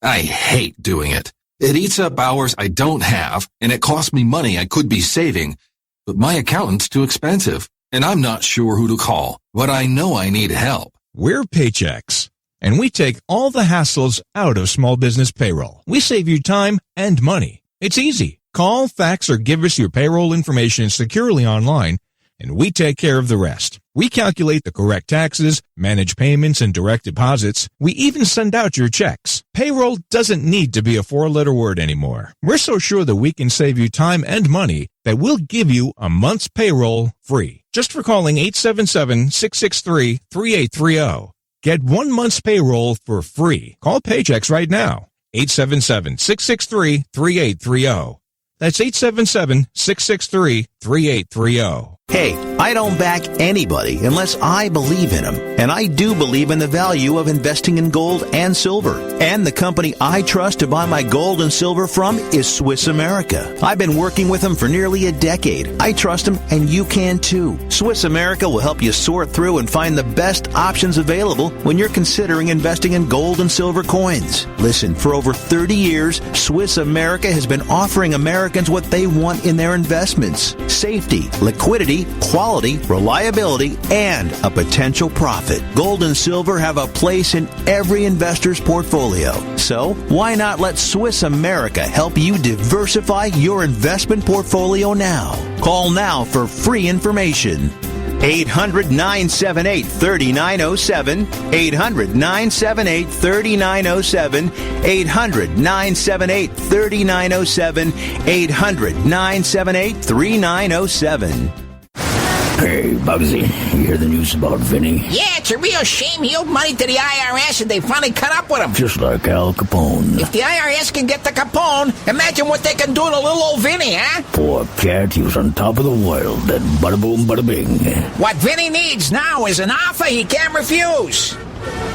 I hate doing it. It eats up hours I don't have, and it costs me money I could be saving. But my accountant's too expensive, and I'm not sure who to call, but I know I need help. We're Paychex, and we take all the hassles out of small business payroll. We save you time and money. It's easy. Call, fax, or give us your payroll information securely online, and we take care of the rest. We calculate the correct taxes, manage payments and direct deposits. We even send out your checks. Payroll doesn't need to be a four-letter word anymore. We're so sure that we can save you time and money that we'll give you a month's payroll free. Just for calling 877-663-3830. Get 1 month's payroll for free. Call Paychex right now. 877-663-3830. That's 877-663-3830. Hey, I don't back anybody unless I believe in them. And I do believe in the value of investing in gold and silver. And the company I trust to buy my gold and silver from is Swiss America. I've been working with them for nearly a decade. I trust them, and you can too. Swiss America will help you sort through and find the best options available when you're considering investing in gold and silver coins. Listen, for over 30 years, Swiss America has been offering Americans what they want in their investments: safety, liquidity, quality, reliability, and a potential profit. Gold and silver have a place in every investor's portfolio. So, why not let Swiss America help you diversify your investment portfolio now? Call now for free information. 800-978-3907, 800-978-3907, 800-978-3907, 800-978-3907. Hey, Bugsy, you hear the news about Vinny? Yeah, it's a real shame he owed money to the IRS and they finally cut up with him. Just like Al Capone. If the IRS can get to Capone, imagine what they can do to little old Vinny, huh? Poor cat, he was on top of the world. That bada boom, bada bing. What Vinny needs now is an offer he can't refuse.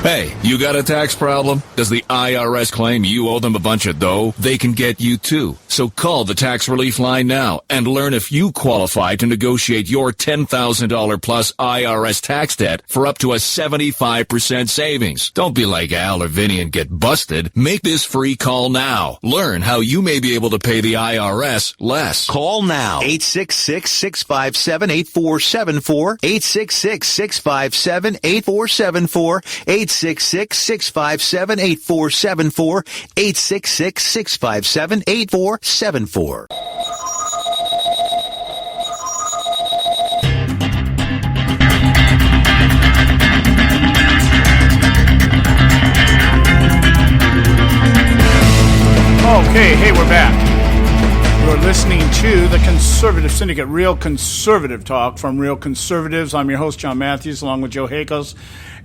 Hey, you got a tax problem? Does the IRS claim you owe them a bunch of dough? They can get you too. So call the tax relief line now and learn if you qualify to negotiate your $10,000 plus IRS tax debt for up to a 75% savings. Don't be like Al or Vinny and get busted. Make this free call now. Learn how you may be able to pay the IRS less. Call now. 866-657-8474. 866-657-8474. 866-657-8474. 866-657-8474. Okay, hey, we're back. You're listening to the Conservative Syndicate, Real Conservative Talk from Real Conservatives. I'm your host, John Matthews, along with Joe Hakos.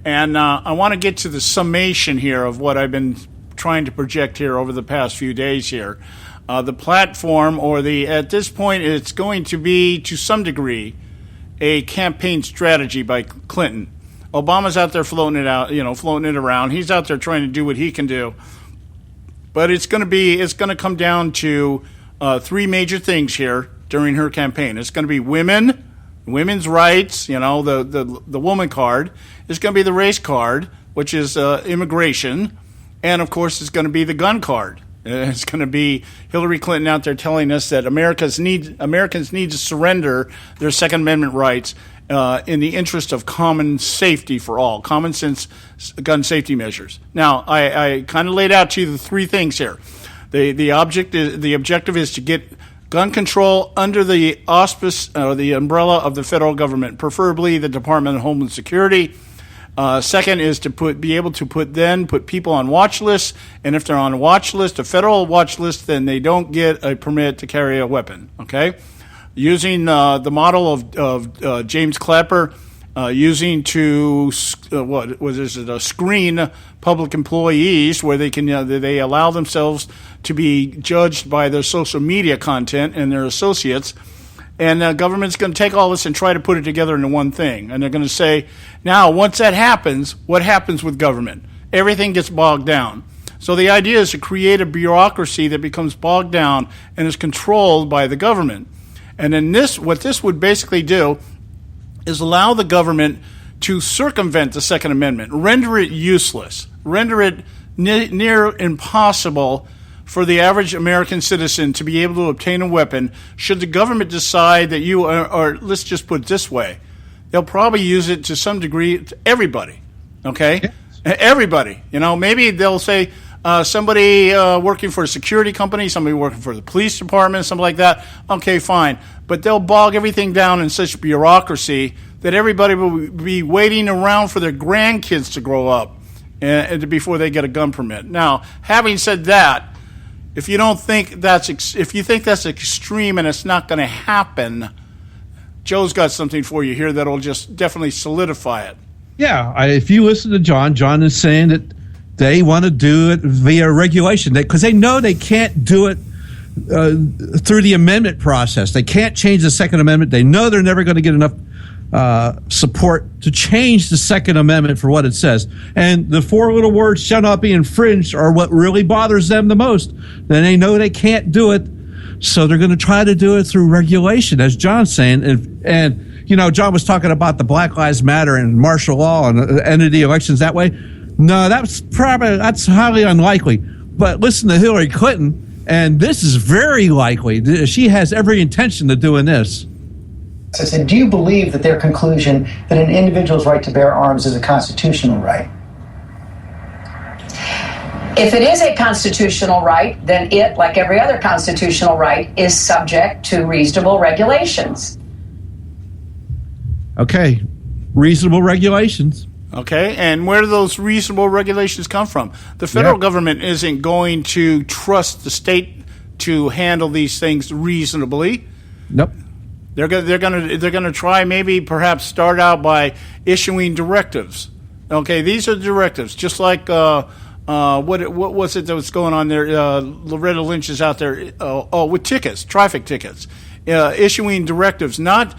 And I want to get to the summation here of what I've been trying to project here over the past few days here. The platform, at this point, it's going to be, to some degree, a campaign strategy by Clinton. Obama's out there floating it around. He's out there trying to do what he can do. But it's going to come down to three major things here during her campaign. It's going to be women's rights, the woman card. It's going to be the race card, which is immigration. And, of course, it's going to be the gun card. It's going to be Hillary Clinton out there telling us that Americans need to surrender their Second Amendment rights in the interest of common safety for all, common sense gun safety measures. Now, I kind of laid out to you the three things here. The objective is to get gun control under the auspice or the umbrella of the federal government, preferably the Department of Homeland Security. Second is to be able to put people on watch lists, and if they're on a watch list, a federal watch list, then they don't get a permit to carry a weapon. Okay, using the model of James Clapper, using to screen public employees where they can they allow themselves to be judged by their social media content and their associates. And the government's going to take all this and try to put it together into one thing. And they're going to say, now, once that happens, what happens with government? Everything gets bogged down. So the idea is to create a bureaucracy that becomes bogged down and is controlled by the government. And then what this would basically do is allow the government to circumvent the Second Amendment, render it useless, render it near impossible for the average American citizen to be able to obtain a weapon should the government decide that you are, or let's just put it this way, they'll probably use it to some degree to everybody. Okay, everybody. Maybe they'll say somebody working for a security company, somebody working for the police department, something like that. Okay, fine, but they'll bog everything down in such bureaucracy that everybody will be waiting around for their grandkids to grow up and before they get a gun permit. Now, having said that, if you think that's extreme and it's not going to happen, Joe's got something for you here that'll just definitely solidify it. Yeah, if you listen to John is saying that they want to do it via regulation because they know they can't do it through the amendment process. They can't change the Second Amendment. They know they're never going to get enough support to change the Second Amendment for what it says. And the 4 little words shall not be infringed are what really bothers them the most. Then they know they can't do it, so they're going to try to do it through regulation, as John's saying. And John was talking about the Black Lives Matter and martial law and the end of the elections that way. No, that's highly unlikely. But listen to Hillary Clinton, and this is very likely. She has every intention of doing this. I said, do you believe that their conclusion that an individual's right to bear arms is a constitutional right? If it is a constitutional right, then it, like every other constitutional right, is subject to reasonable regulations. Okay, reasonable regulations. Okay, and where do those reasonable regulations come from? The federal government isn't going to trust the state to handle these things reasonably. Nope. They're going to try perhaps start out by issuing directives. Okay, these are directives, just like what was it that was going on there? Loretta Lynch is out there with tickets, traffic tickets, issuing directives, not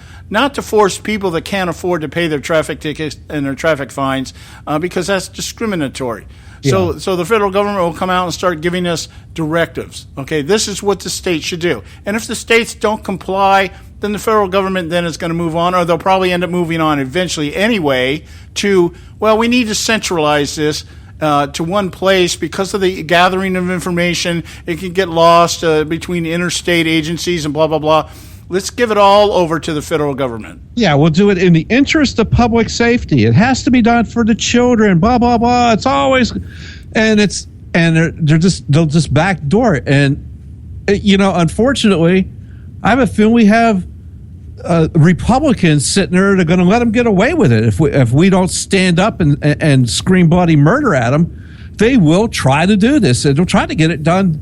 to force people that can't afford to pay their traffic tickets and their traffic fines because that's discriminatory. So the federal government will come out and start giving us directives. Okay, this is what the states should do. And if the states don't comply, then the federal government then is going to move on, or they'll probably end up moving on eventually anyway to, we need to centralize this to one place because of the gathering of information. It can get lost between interstate agencies and blah, blah, blah. Let's give it all over to the federal government. Yeah, we'll do it in the interest of public safety. It has to be done for the children, blah, blah, blah. It's always, they'll just backdoor it. And, unfortunately, I have a feeling we have Republicans sitting there that are going to let them get away with it. If we don't stand up and scream bloody murder at them, they will try to do this. They'll try to get it done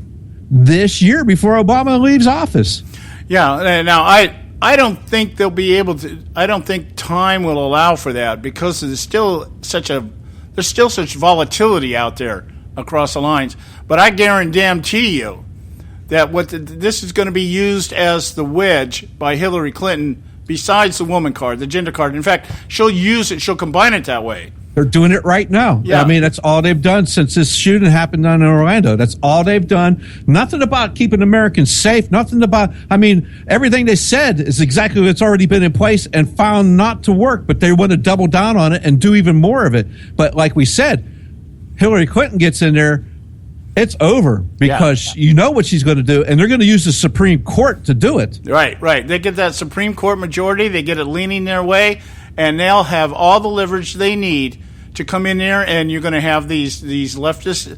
this year before Obama leaves office. Yeah. Now, I don't think they'll be able to. I don't think time will allow for that because there's still such volatility out there across the lines. But I guarantee you that this is going to be used as the wedge by Hillary Clinton besides the woman card, the gender card. In fact, she'll use it. She'll combine it that way. They're doing it right now. Yeah. I mean, that's all they've done since this shooting happened down in Orlando. That's all they've done. Nothing about keeping Americans safe. Everything they said is exactly what's already been in place and found not to work, but they want to double down on it and do even more of it. But like we said, Hillary Clinton gets in there, it's over because you know what she's going to do, and they're going to use the Supreme Court to do it. Right. They get that Supreme Court majority. They get it leaning their way, and they'll have all the leverage they need to come in there, and you're going to have these leftists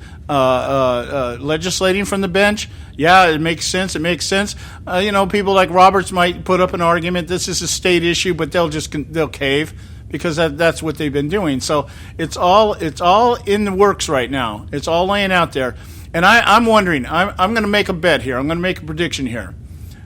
legislating from the bench. Yeah, it makes sense. People like Roberts might put up an argument. This is a state issue, but they'll cave because that's what they've been doing. So it's all in the works right now. It's all laying out there. And I'm wondering. I'm going to make a bet here. I'm going to make a prediction here.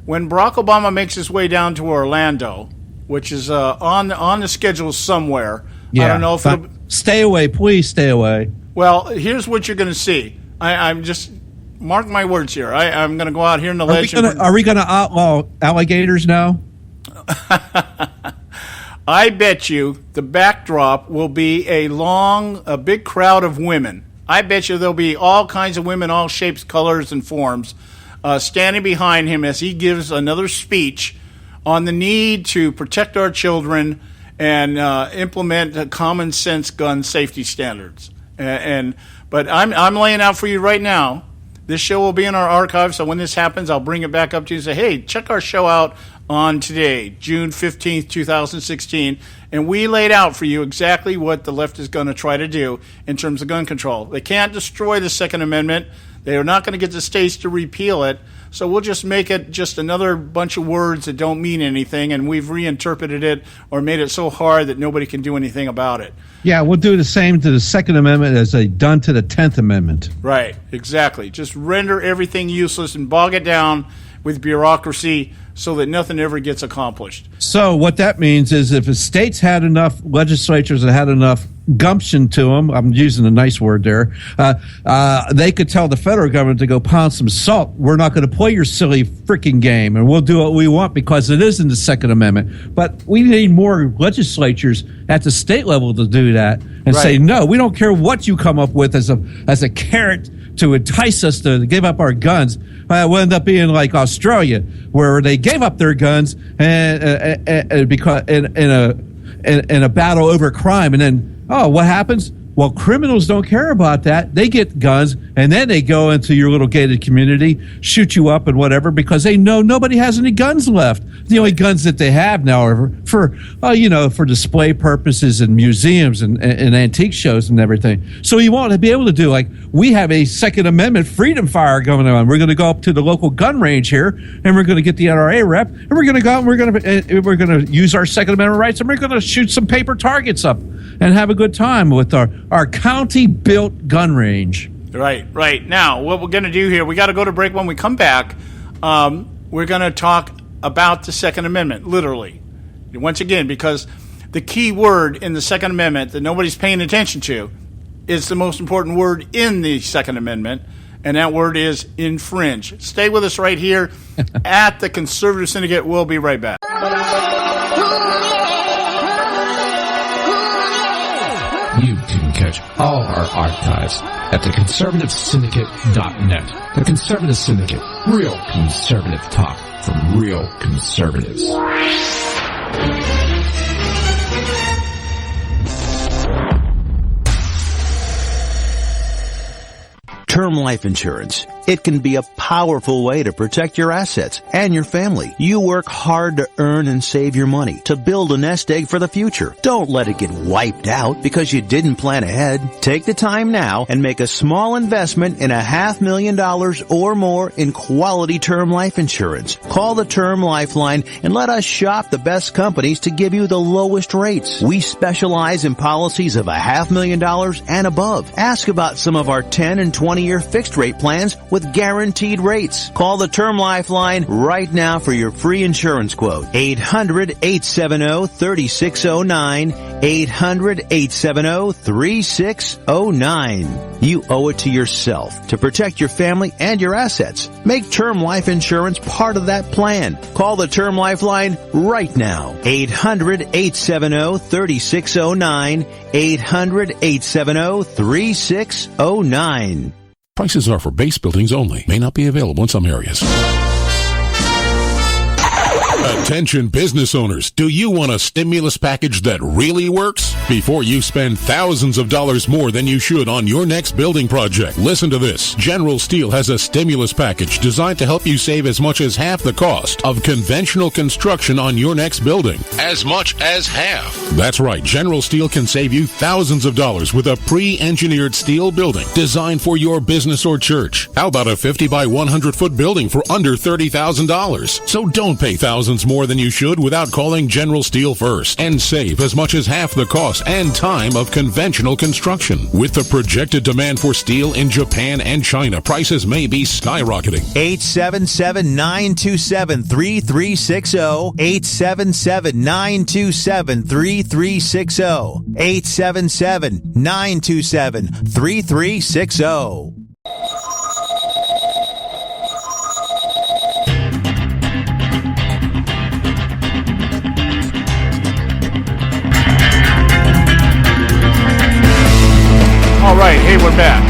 When Barack Obama makes his way down to Orlando, which is on the schedule somewhere. Yeah, I don't know if stay away, please stay away. Well, here's what you're going to see. I'm just mark my words here. I'm going to go out here in the ledge. Are we going to outlaw alligators now? I bet you the backdrop will be a big crowd of women. I bet you there'll be all kinds of women, all shapes, colors, and forms, standing behind him as he gives another speech on the need to protect our children and implement common sense gun safety standards. But I'm laying out for you right now This show will be in our archive, so when this happens, I'll bring it back up to you and say, hey, check our show out on today, June 15th, 2016. And we laid out for you exactly what the left is going to try to do in terms of gun control. They can't destroy the Second Amendment. They are not going to get the states to repeal it. So we'll just make it just another bunch of words that don't mean anything, and we've reinterpreted it or made it so hard that nobody can do anything about it. Yeah, we'll do the same to the Second Amendment as they done to the 10th Amendment. Right, exactly. Just render everything useless and bog it down with bureaucracy so that nothing ever gets accomplished. So what that means is if the states had enough legislatures that had enough gumption to them, I'm using a nice word there, they could tell the federal government to go pound some salt. We're not going to play your silly freaking game, and we'll do what we want because it is in the Second Amendment. But we need more legislatures at the state level to do that and say, no, we don't care what you come up with as a carrot to entice us to give up our guns. We'll end up being like Australia, where they gave up their guns and because in a battle over crime, and then what happens? Well, criminals don't care about that. They get guns, and then they go into your little gated community, shoot you up and whatever, because they know nobody has any guns left. The only guns that they have now are for display purposes and museums and antique shows and everything. So you want to be able to do, like, we have a Second Amendment freedom fire going on. We're going to go up to the local gun range here, and we're going to get the NRA rep, and we're going to go out and we're going to use our Second Amendment rights, and we're going to shoot some paper targets up and have a good time with our county-built gun range. Right. Now, what we're going to do here, we got to go to break. When we come back, we're going to talk about the Second Amendment, literally. Once again, because the key word in the Second Amendment that nobody's paying attention to is the most important word in the Second Amendment, and that word is infringe. Stay with us right here at the Conservative Syndicate. We'll be right back. You can catch all our archives at theconservativesyndicate.net. The Conservative Syndicate. Real conservative talk from real conservatives. Term life insurance. It can be a powerful way to protect your assets and your family. You work hard to earn and save your money to build a nest egg for the future. Don't let it get wiped out because you didn't plan ahead. Take the time now and make a small investment in $500,000 or more in quality term life insurance. Call the Term Lifeline and let us shop the best companies to give you the lowest rates. We specialize in policies of $500,000 and above. Ask about some of our 10 and 20-year fixed rate plans with guaranteed rates. Call the Term Lifeline right now for your free insurance quote. 800-870-3609. 800-870-3609. You owe it to yourself to protect your family and your assets. Make term life insurance part of that plan. Call the Term Lifeline right now. 800-870-3609. 800-870-3609. Prices are for base buildings only. May not be available in some areas. Attention business owners, do you want a stimulus package that really works? Before you spend thousands of dollars more than you should on your next building project, listen to this. General Steel has a stimulus package designed to help you save as much as half the cost of conventional construction on your next building. As much as half. That's right, General Steel can save you thousands of dollars with a pre-engineered steel building designed for your business or church. How about a 50 by 100 foot building for under $30,000? So don't pay thousands more than you should without calling General Steel first and save as much as half the cost and time of conventional construction. With the projected demand for steel in Japan and China, prices may be skyrocketing. 877-927-3360. 877-927-3360. 877-927-3360. All right, hey, we're back.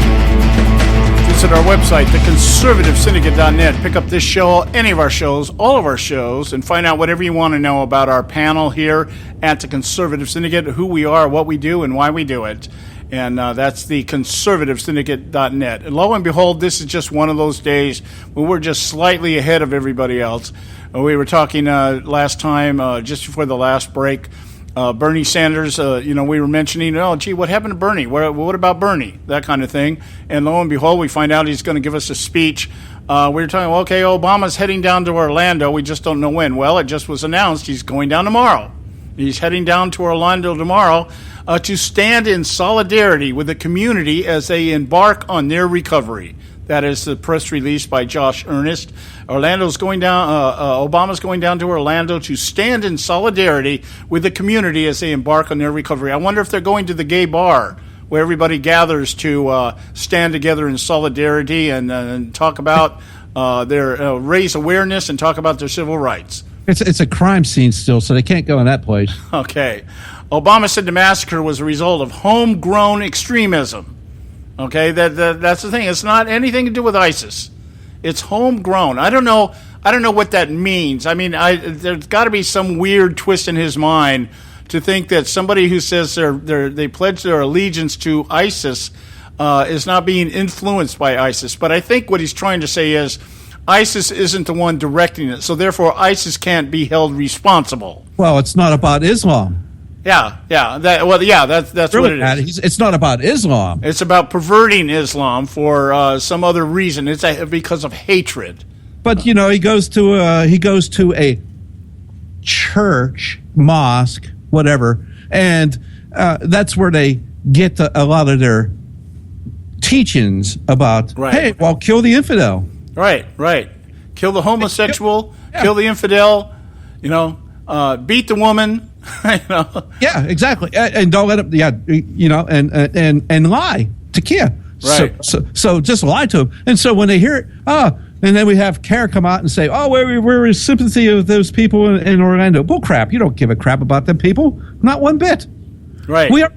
Visit our website, theconservativesyndicate.net. Pick up this show, any of our shows, all of our shows, and find out whatever you want to know about our panel here at the Conservative Syndicate, who we are, what we do, and why we do it. And that's the conservativesyndicate.net. And lo and behold, this is just one of those days when we're just slightly ahead of everybody else. We were talking last time, just before the last break, Bernie Sanders, we were mentioning, what happened to Bernie? What about Bernie? That kind of thing. And lo and behold, we find out he's going to give us a speech. We were talking, okay, Obama's heading down to Orlando. We just don't know when. Well, it just was announced he's going down tomorrow. He's heading down to Orlando tomorrow to stand in solidarity with the community as they embark on their recovery. That is the press release by Josh Earnest. Obama's going down to Orlando to stand in solidarity with the community as they embark on their recovery. I wonder if they're going to the gay bar where everybody gathers to stand together in solidarity and talk about raise awareness and talk about their civil rights. It's a crime scene still, so they can't go in that place. Okay. Obama said the massacre was a result of homegrown extremism. Okay, that's the thing. It's not anything to do with ISIS. It's homegrown. I don't know what that means. I mean, there's got to be some weird twist in his mind to think that somebody who says they pledge their allegiance to ISIS is not being influenced by ISIS. But I think what he's trying to say is ISIS isn't the one directing it, so therefore ISIS can't be held responsible. Well, it's not about Islam. Yeah. That's really what it is. It's not about Islam. It's about perverting Islam for some other reason. It's because of hatred. But he goes to a church, mosque, whatever, and that's where they get a lot of their teachings about. Right. Hey, well, kill the infidel. Right. Kill the homosexual. Kill the infidel. Beat the woman. Yeah, exactly, and don't let it. Yeah, and lie to kill. Right. So just lie to them. And so when they hear it, and then we have CARE come out and say, we're in sympathy of those people in Orlando. Bull crap! You don't give a crap about them people, not one bit. Right. We are,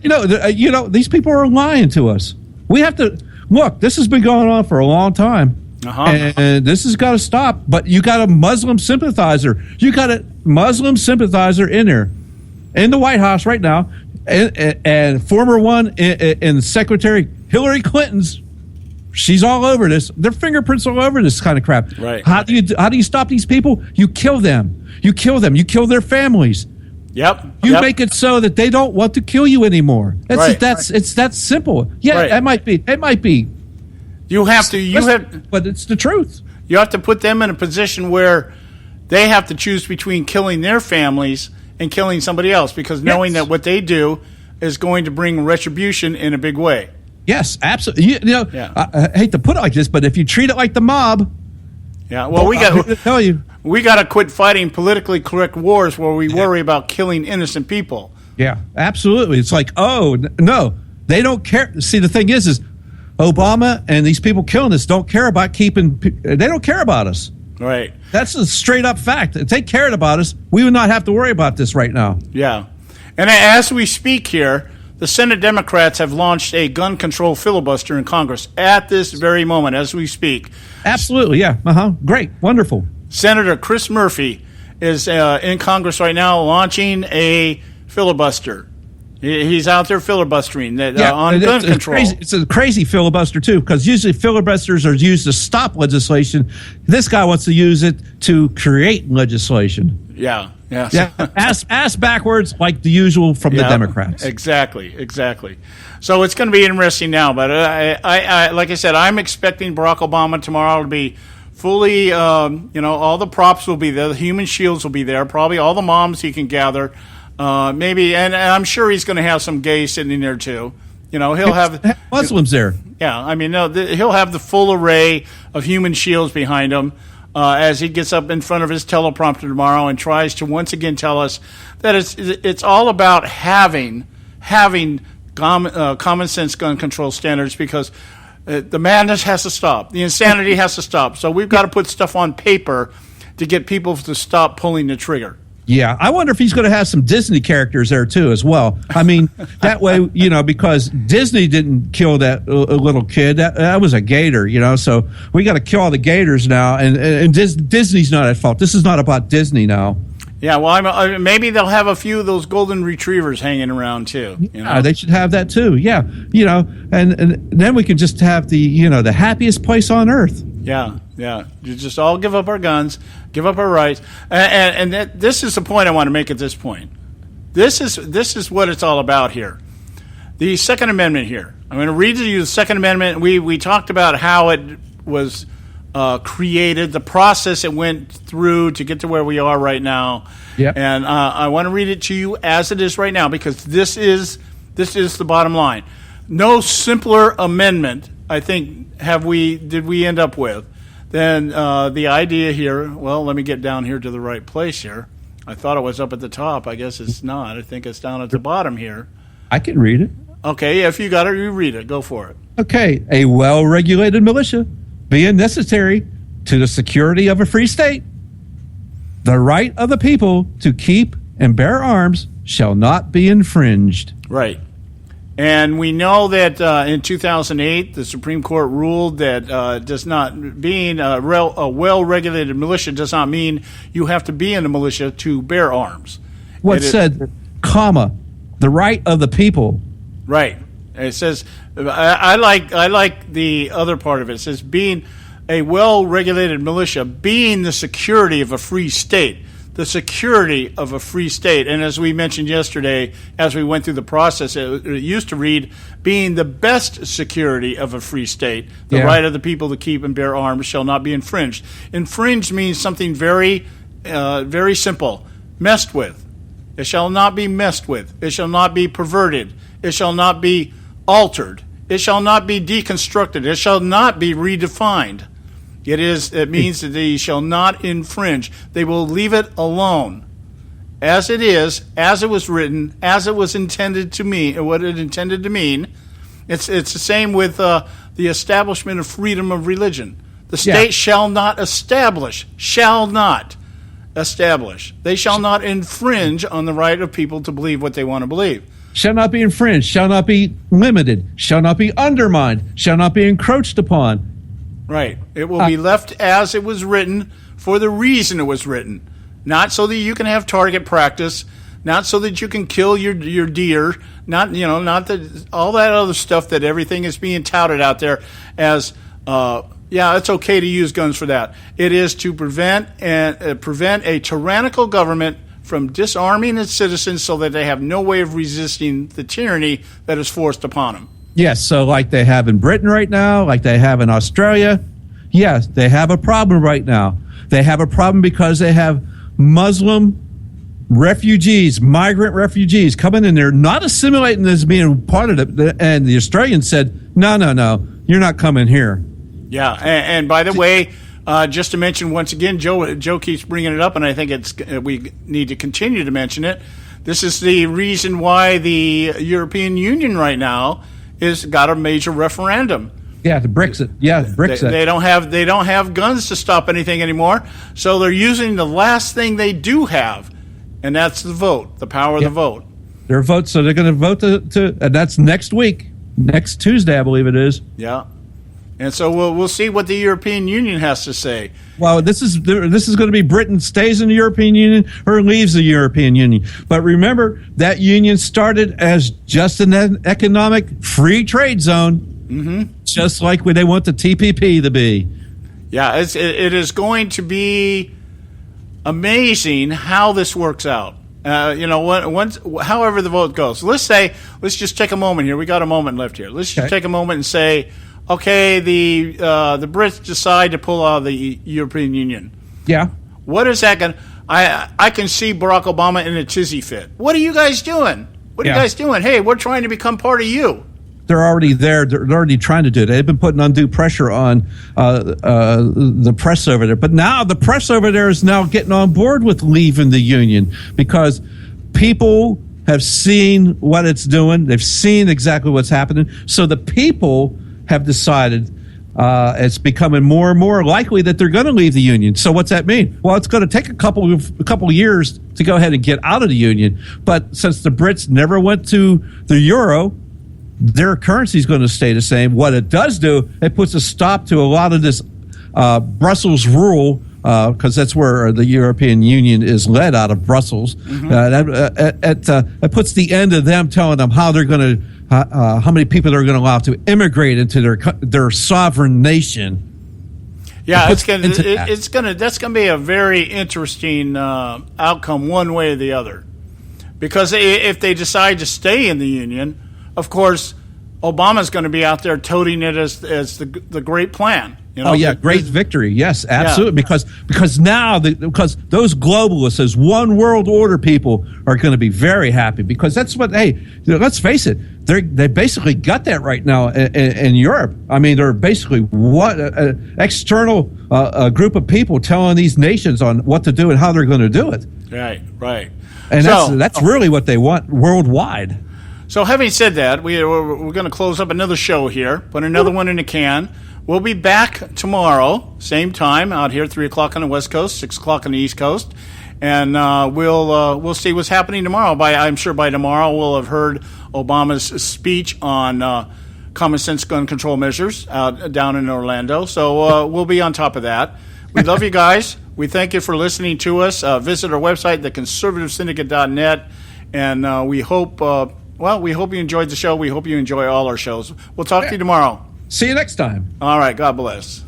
these people are lying to us. We have to look. This has been going on for a long time. And this has got to stop. But you got a Muslim sympathizer. You got a Muslim sympathizer in there, in the White House right now, and former one in Secretary Hillary Clinton's. She's all over this. Their fingerprints all over this kind of crap. Right. How do you stop these people? You kill them. You kill their families. Yep. You make it so that they don't want to kill you anymore. It's that simple. Yeah, right. It might be. But it's the truth. You have to put them in a position where they have to choose between killing their families and killing somebody else, because knowing that what they do is going to bring retribution in a big way. Yes, absolutely. I hate to put it like this, but if you treat it like the mob, we got to tell you, we got to quit fighting politically correct wars where we worry about killing innocent people. Yeah, absolutely. It's like, no, they don't care. See, the thing is Obama and these people killing us don't care about they don't care about us. Right. That's a straight up fact. If they cared about us, we would not have to worry about this right now. Yeah. And as we speak here, the Senate Democrats have launched a gun control filibuster in Congress at this very moment as we speak. Absolutely, yeah. Great, wonderful. Senator Chris Murphy is in Congress right now launching a filibuster. He's out there filibustering on gun control. It's a crazy filibuster, too, because usually filibusters are used to stop legislation. This guy wants to use it to create legislation. Yeah. Ass backwards like the usual from the Democrats. Exactly. So it's going to be interesting now. But I like I said, I'm expecting Barack Obama tomorrow to be fully, all the props will be there. The human shields will be there. Probably all the moms he can gather. Maybe, and I'm sure he's going to have some gays sitting in there too. He'll have Muslims there. Yeah, I mean, he'll have the full array of human shields behind him as he gets up in front of his teleprompter tomorrow and tries to once again tell us that it's all about having common sense gun control standards, because the madness has to stop, the insanity has to stop. So we've got to put stuff on paper to get people to stop pulling the trigger. Yeah, I wonder if he's going to have some Disney characters there, too, as well. I mean, that way, because Disney didn't kill that little kid. That was a gator, so we got to kill all the gators now. And Disney's not at fault. This is not about Disney now. Yeah, well, maybe they'll have a few of those golden retrievers hanging around too. They should have that too. Yeah, and then we can just have the happiest place on earth. Yeah. You just all give up our guns, give up our rights, and this is the point I want to make at this point. This is what it's all about here. The Second Amendment here. I'm going to read to you the Second Amendment. We talked about how it was created, the process it went through to get to where we are right now. Yep. And I want to read it to you as it is right now, because this is the bottom line. No simpler amendment, I think, did we end up with than the idea here. Well, let me get down here to the right place here. I thought it was up at the top. I guess it's not. I think it's down at the bottom here. I can read it. Okay, if you got it, you read it. Go for it. Okay, a well-regulated militia being necessary to the security of a free state. The right of the people to keep and bear arms shall not be infringed. Right. And we know that in 2008, the Supreme Court ruled that being a well-regulated militia does not mean you have to be in a militia to bear arms. What said, comma, the right of the people. Right. It says, I like the other part of it. It says, being a well-regulated militia, being the security of a free state. The security of a free state. And as we mentioned yesterday, as we went through the process, it used to read, being the best security of a free state. The right of the people to keep and bear arms shall not be infringed. Infringed means something very, very simple. Messed with. It shall not be messed with. It shall not be perverted. It shall not be altered. It shall not be deconstructed. It shall not be redefined. It means that they shall not infringe. They will leave it alone, as it is, as it was written, as it was intended to mean, what it intended to mean. It's the same with the establishment of freedom of religion. The state shall not establish. Shall not establish. They shall not infringe on the right of people to believe what they want to believe. Shall not be infringed. Shall not be limited. Shall not be undermined. Shall not be encroached upon. Right. It will be left as it was written for the reason it was written. Not so that you can have target practice, not so that you can kill your deer, not that all that other stuff that everything is being touted out there as it's okay to use guns for that. It is to prevent a tyrannical government from disarming its citizens so that they have no way of resisting the tyranny that is forced upon them. Yes, so like they have in Britain right now, like they have in Australia, yes, they have a problem right now. They have a problem because they have Muslim refugees, migrant refugees coming in there, not assimilating as being part of it. And the Australians said, no, you're not coming here. Yeah, and by the way, just to mention once again, Joe keeps bringing it up, and I think we need to continue to mention it. This is the reason why the European Union right now is got a major referendum. Yeah, the Brexit. Yeah, Brexit. They don't have guns to stop anything anymore, so they're using the last thing they do have, and that's the vote, the power of the vote. Their vote, so they're going to vote to, and that's next week, next Tuesday, I believe it is. Yeah, and so we'll see what the European Union has to say. Well, this is going to be Britain stays in the European Union or leaves the European Union. But remember, that union started as just an economic free trade zone, just like they want the TPP to be. Yeah, it is going to be amazing how this works out. However the vote goes. Let's just take a moment here. We got a moment left here. Let's just take a moment and say, okay, the Brits decide to pull out of the European Union. Yeah. What is that going to... I can see Barack Obama in a tizzy fit. What are you guys doing? What are you guys doing? Hey, we're trying to become part of you. They're already there. They're already trying to do it. They've been putting undue pressure on the press over there. But now the press over there is now getting on board with leaving the union because people have seen what it's doing. They've seen exactly what's happening. So the people have decided it's becoming more and more likely that they're going to leave the union. So what's that mean? Well, it's going to take a couple of years to go ahead and get out of the union. But since the Brits never went to the euro, their currency is going to stay the same. What it does do, it puts a stop to a lot of this Brussels rule because that's where the European Union is led out of Brussels. That puts the end of them telling them how they're going to, how many people they're going to allow to immigrate into their sovereign nation. Yeah, that's gonna be a very interesting outcome, one way or the other, because if they decide to stay in the union, of course, Obama's going to be out there toting it as the great plan. You know? Oh yeah, great victory. Yes, absolutely. Yeah. Because now because those globalists, as one world order people, are going to be very happy, because that's what. Hey, let's face it, they basically got that right now in Europe. I mean, they're basically what external group of people telling these nations on what to do and how they're going to do it. Right. And that's really what they want worldwide. So having said that, we're going to close up another show here, put another one in the can. We'll be back tomorrow, same time, out here, 3 o'clock on the West Coast, 6 o'clock on the East Coast. And we'll see what's happening tomorrow. I'm sure by tomorrow we'll have heard Obama's speech on common sense gun control measures down in Orlando. So we'll be on top of that. We love you guys. We thank you for listening to us. Visit our website, theconservativesyndicate.net. And we hope you enjoyed the show. We hope you enjoy all our shows. We'll talk to you tomorrow. See you next time. All right. God bless.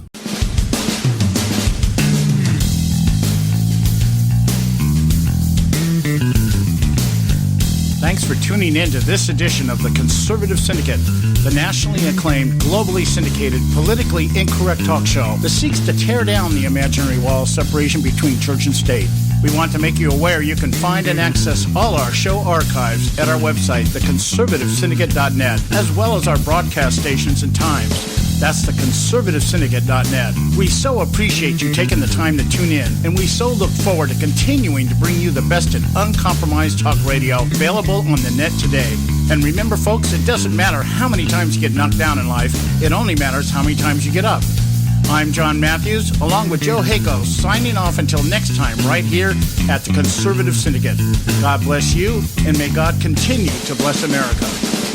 Thanks for tuning in to this edition of the Conservative Syndicate, the nationally acclaimed, globally syndicated, politically incorrect talk show that seeks to tear down the imaginary wall of separation between church and state. We want to make you aware you can find and access all our show archives at our website, theconservativesyndicate.net, as well as our broadcast stations and times. That's theconservativesyndicate.net. We so appreciate you taking the time to tune in, and we so look forward to continuing to bring you the best in uncompromised talk radio available on the net today. And remember, folks, it doesn't matter how many times you get knocked down in life. It only matters how many times you get up. I'm John Matthews, along with Joe Hako, signing off until next time right here at the Conservative Syndicate. God bless you, and may God continue to bless America.